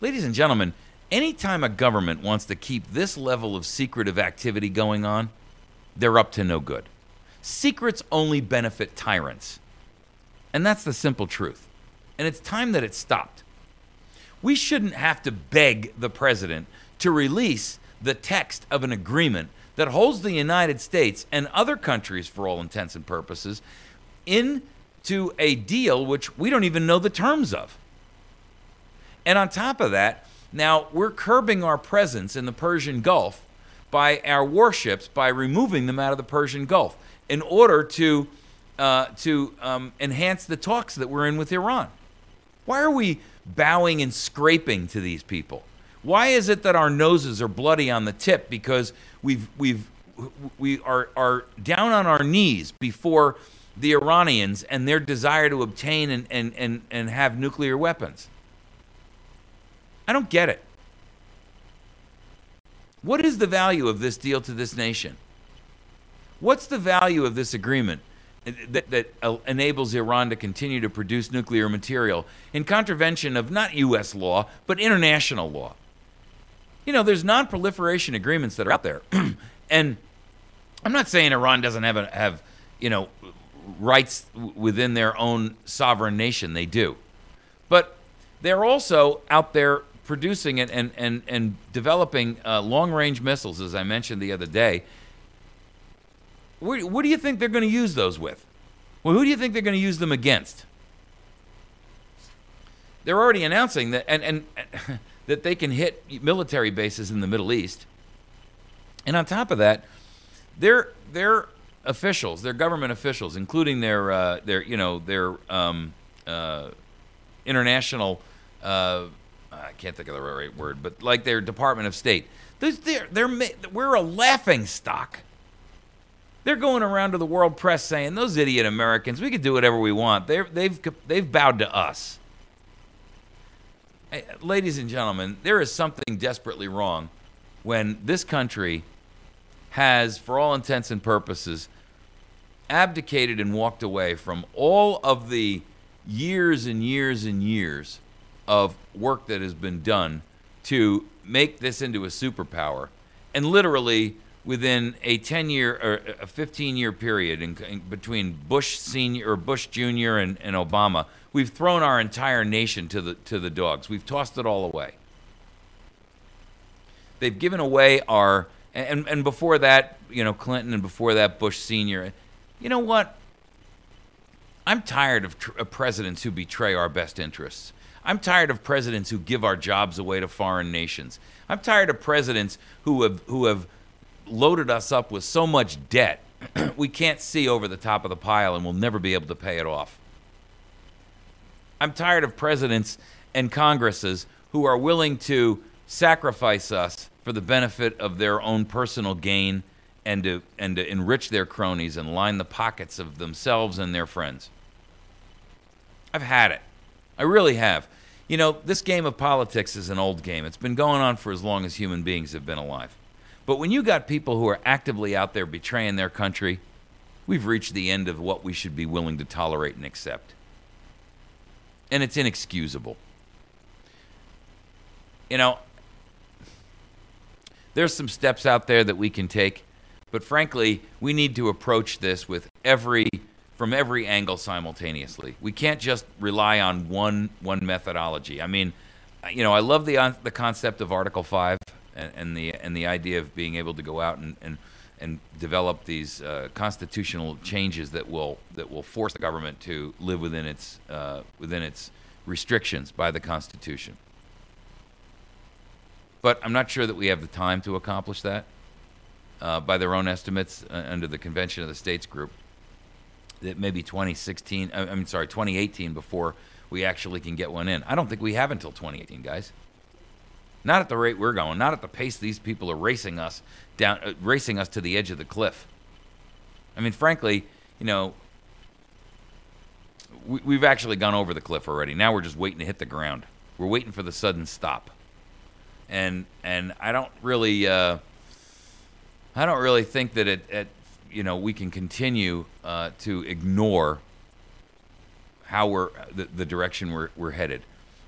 Ladies and gentlemen, anytime a government wants to keep this level of secretive activity going on, they're up to no good. Secrets only benefit tyrants. And that's the simple truth. And it's time that it stopped. We shouldn't have to beg the president to release the text of an agreement that holds the United States and other countries, for all intents and purposes, into a deal which we don't even know the terms of. And on top of that, now we're curbing our presence in the Persian Gulf by our warships, by removing them out of the Persian Gulf in order to enhance the talks that we're in with Iran. Why are we bowing and scraping to these people? Why is it that our noses are bloody on the tip because we are down on our knees before the Iranians and their desire to obtain and have nuclear weapons? I don't get it. What is the value of this deal to this nation? What's the value of this agreement that enables Iran to continue to produce nuclear material in contravention of not U.S. law, but international law? You know, there's non-proliferation agreements that are out there. And I'm not saying Iran doesn't have rights within their own sovereign nation. They do. But they're also out there producing and developing long-range missiles, as I mentioned the other day. What do you think they're going to use those with? Well, who do you think they're going to use them against? They're already announcing that and that they can hit military bases in the Middle East. And on top of that, their officials, their government officials, including their international I can't think of the right word, but like their Department of State, we're a laughing stock. They're going around to the world press saying, those idiot Americans, we can do whatever we want. They've bowed to us. Ladies and gentlemen, there is something desperately wrong when this country has, for all intents and purposes, abdicated and walked away from all of the years and years and years of work that has been done to make this into a superpower, and literally within a 10-year or a 15-year period in between Bush Senior or Bush Jr. and Obama, we've thrown our entire nation to the dogs. We've tossed it all away. They've given away our and before that, Clinton, and before that, Bush Senior. You know what? I'm tired of presidents who betray our best interests. I'm tired of presidents who give our jobs away to foreign nations. I'm tired of presidents who have loaded us up with so much debt we can't see over the top of the pile and we'll never be able to pay it off. I'm tired of presidents and Congresses who are willing to sacrifice us for the benefit of their own personal gain and to enrich their cronies and line the pockets of themselves and their friends. I've had it. I really have. You know, this game of politics is an old game. It's been going on for as long as human beings have been alive. But when you got people who are actively out there betraying their country, we've reached the end of what we should be willing to tolerate and accept. And it's inexcusable. You know, there's some steps out there that we can take, but frankly, we need to approach this with from every angle simultaneously. We can't just rely on one methodology. I mean, you know, I love the concept of Article 5 and the idea of being able to go out and develop these constitutional changes that will force the government to live within its restrictions by the Constitution. But I'm not sure that we have the time to accomplish that. By their own estimates, under the Convention of the States group, that maybe 2018 before we actually can get one in. I don't think we have until 2018, guys. Not at the rate we're going. Not at the pace these people are racing us to the edge of the cliff. I mean, frankly, you know, we've actually gone over the cliff already. Now we're just waiting to hit the ground. We're waiting for the sudden stop. And I don't really think that we can continue to ignore how the direction we're headed.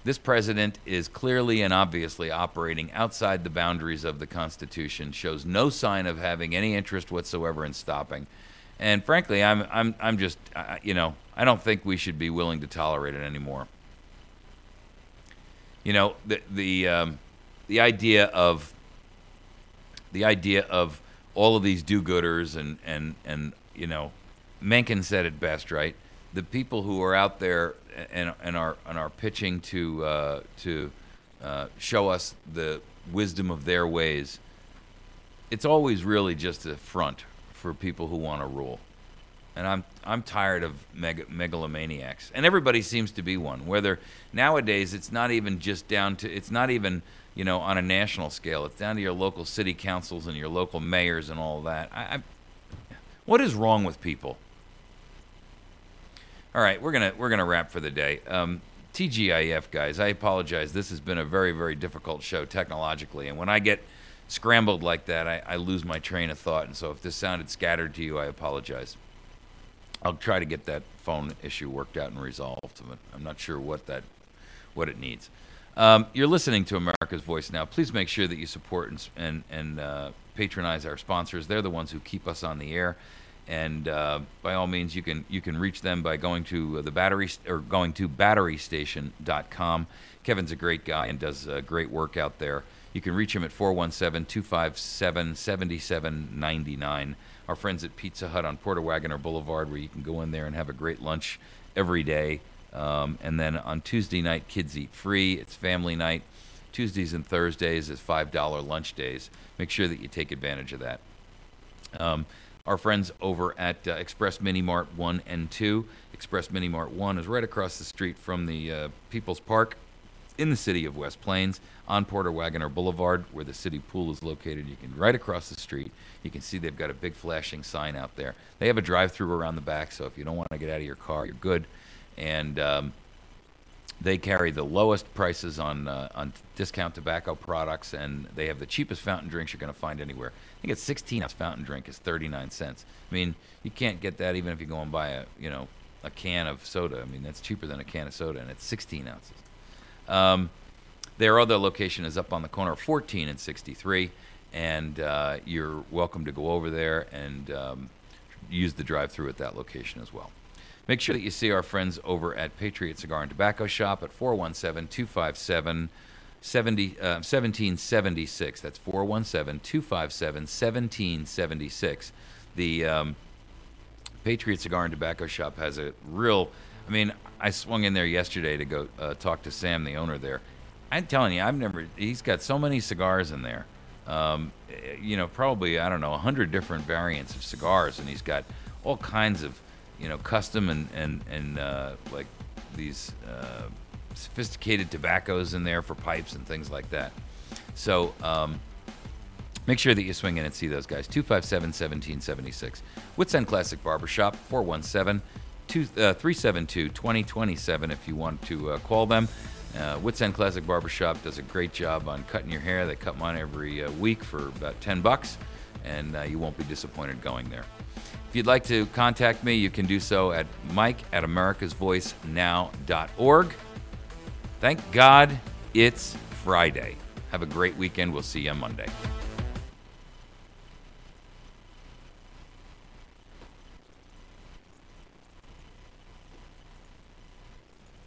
This president is clearly and obviously operating outside the boundaries of the Constitution, shows no sign of having any interest whatsoever in stopping. And frankly, I'm just, I don't think we should be willing to tolerate it anymore. You know, the idea of all of these do-gooders and you know, Mencken said it best, right? The people who are out there and are pitching to show us the wisdom of their ways, it's always really just a front for people who want to rule. And I'm tired of megalomaniacs, and everybody seems to be one. Whether nowadays it's not even on a national scale. It's down to your local city councils and your local mayors and all of that. What is wrong with people? All right, we're gonna wrap for the day. TGIF, guys, I apologize. This has been a very, very difficult show technologically, and when I get scrambled like that, I lose my train of thought. And so if this sounded scattered to you, I apologize. I'll try to get that phone issue worked out and resolved, but I'm not sure what it needs. You're listening to America's Voice Now. Please make sure that you support and patronize our sponsors. They're the ones who keep us on the air. And by all means, you can reach them by going to batterystation.com. Kevin's a great guy and does great work out there. You can reach him at 417-257-7799. Our friends at Pizza Hut on Porter Wagoner Boulevard, where you can go in there and have a great lunch every day. And then on Tuesday night, kids eat free. It's family night. Tuesdays and Thursdays is $5 lunch days. Make sure that you take advantage of that. Our friends over at Express Mini Mart 1 and 2. Express Mini Mart 1 is right across the street from the People's Park in the city of West Plains on Porter Wagoner Boulevard, where the city pool is located. You can right across the street. You can see they've got a big flashing sign out there. They have a drive-through around the back, so if you don't want to get out of your car, you're good. And they carry the lowest prices on discount tobacco products, and they have the cheapest fountain drinks you're going to find anywhere. I think a 16-ounce fountain drink is 39 cents. I mean, you can't get that even if you go and buy a can of soda. I mean, that's cheaper than a can of soda, and it's 16 ounces. Their other location is up on the corner of 14 and 63, and you're welcome to go over there and use the drive-through at that location as well. Make sure that you see our friends over at Patriot Cigar and Tobacco Shop at 417-257-1776. That's 417-257-1776. The Patriot Cigar and Tobacco Shop has a real... I mean, I swung in there yesterday to go talk to Sam, the owner there. I'm telling you, he's got so many cigars in there. Probably, 100 different variants of cigars, and he's got all kinds of, custom and like these sophisticated tobaccos in there for pipes and things like that. So make sure that you swing in and see those guys. 257-1776. Woods End Classic Barbershop, 417-372-2027 if you want to call them. Wits End Classic Barbershop does a great job on cutting your hair. They cut mine every week for about $10, and you won't be disappointed going there. If you'd like to contact me, you can do so at mike@americasvoicenow.org. Thank God it's Friday. Have a great weekend. We'll see you on Monday.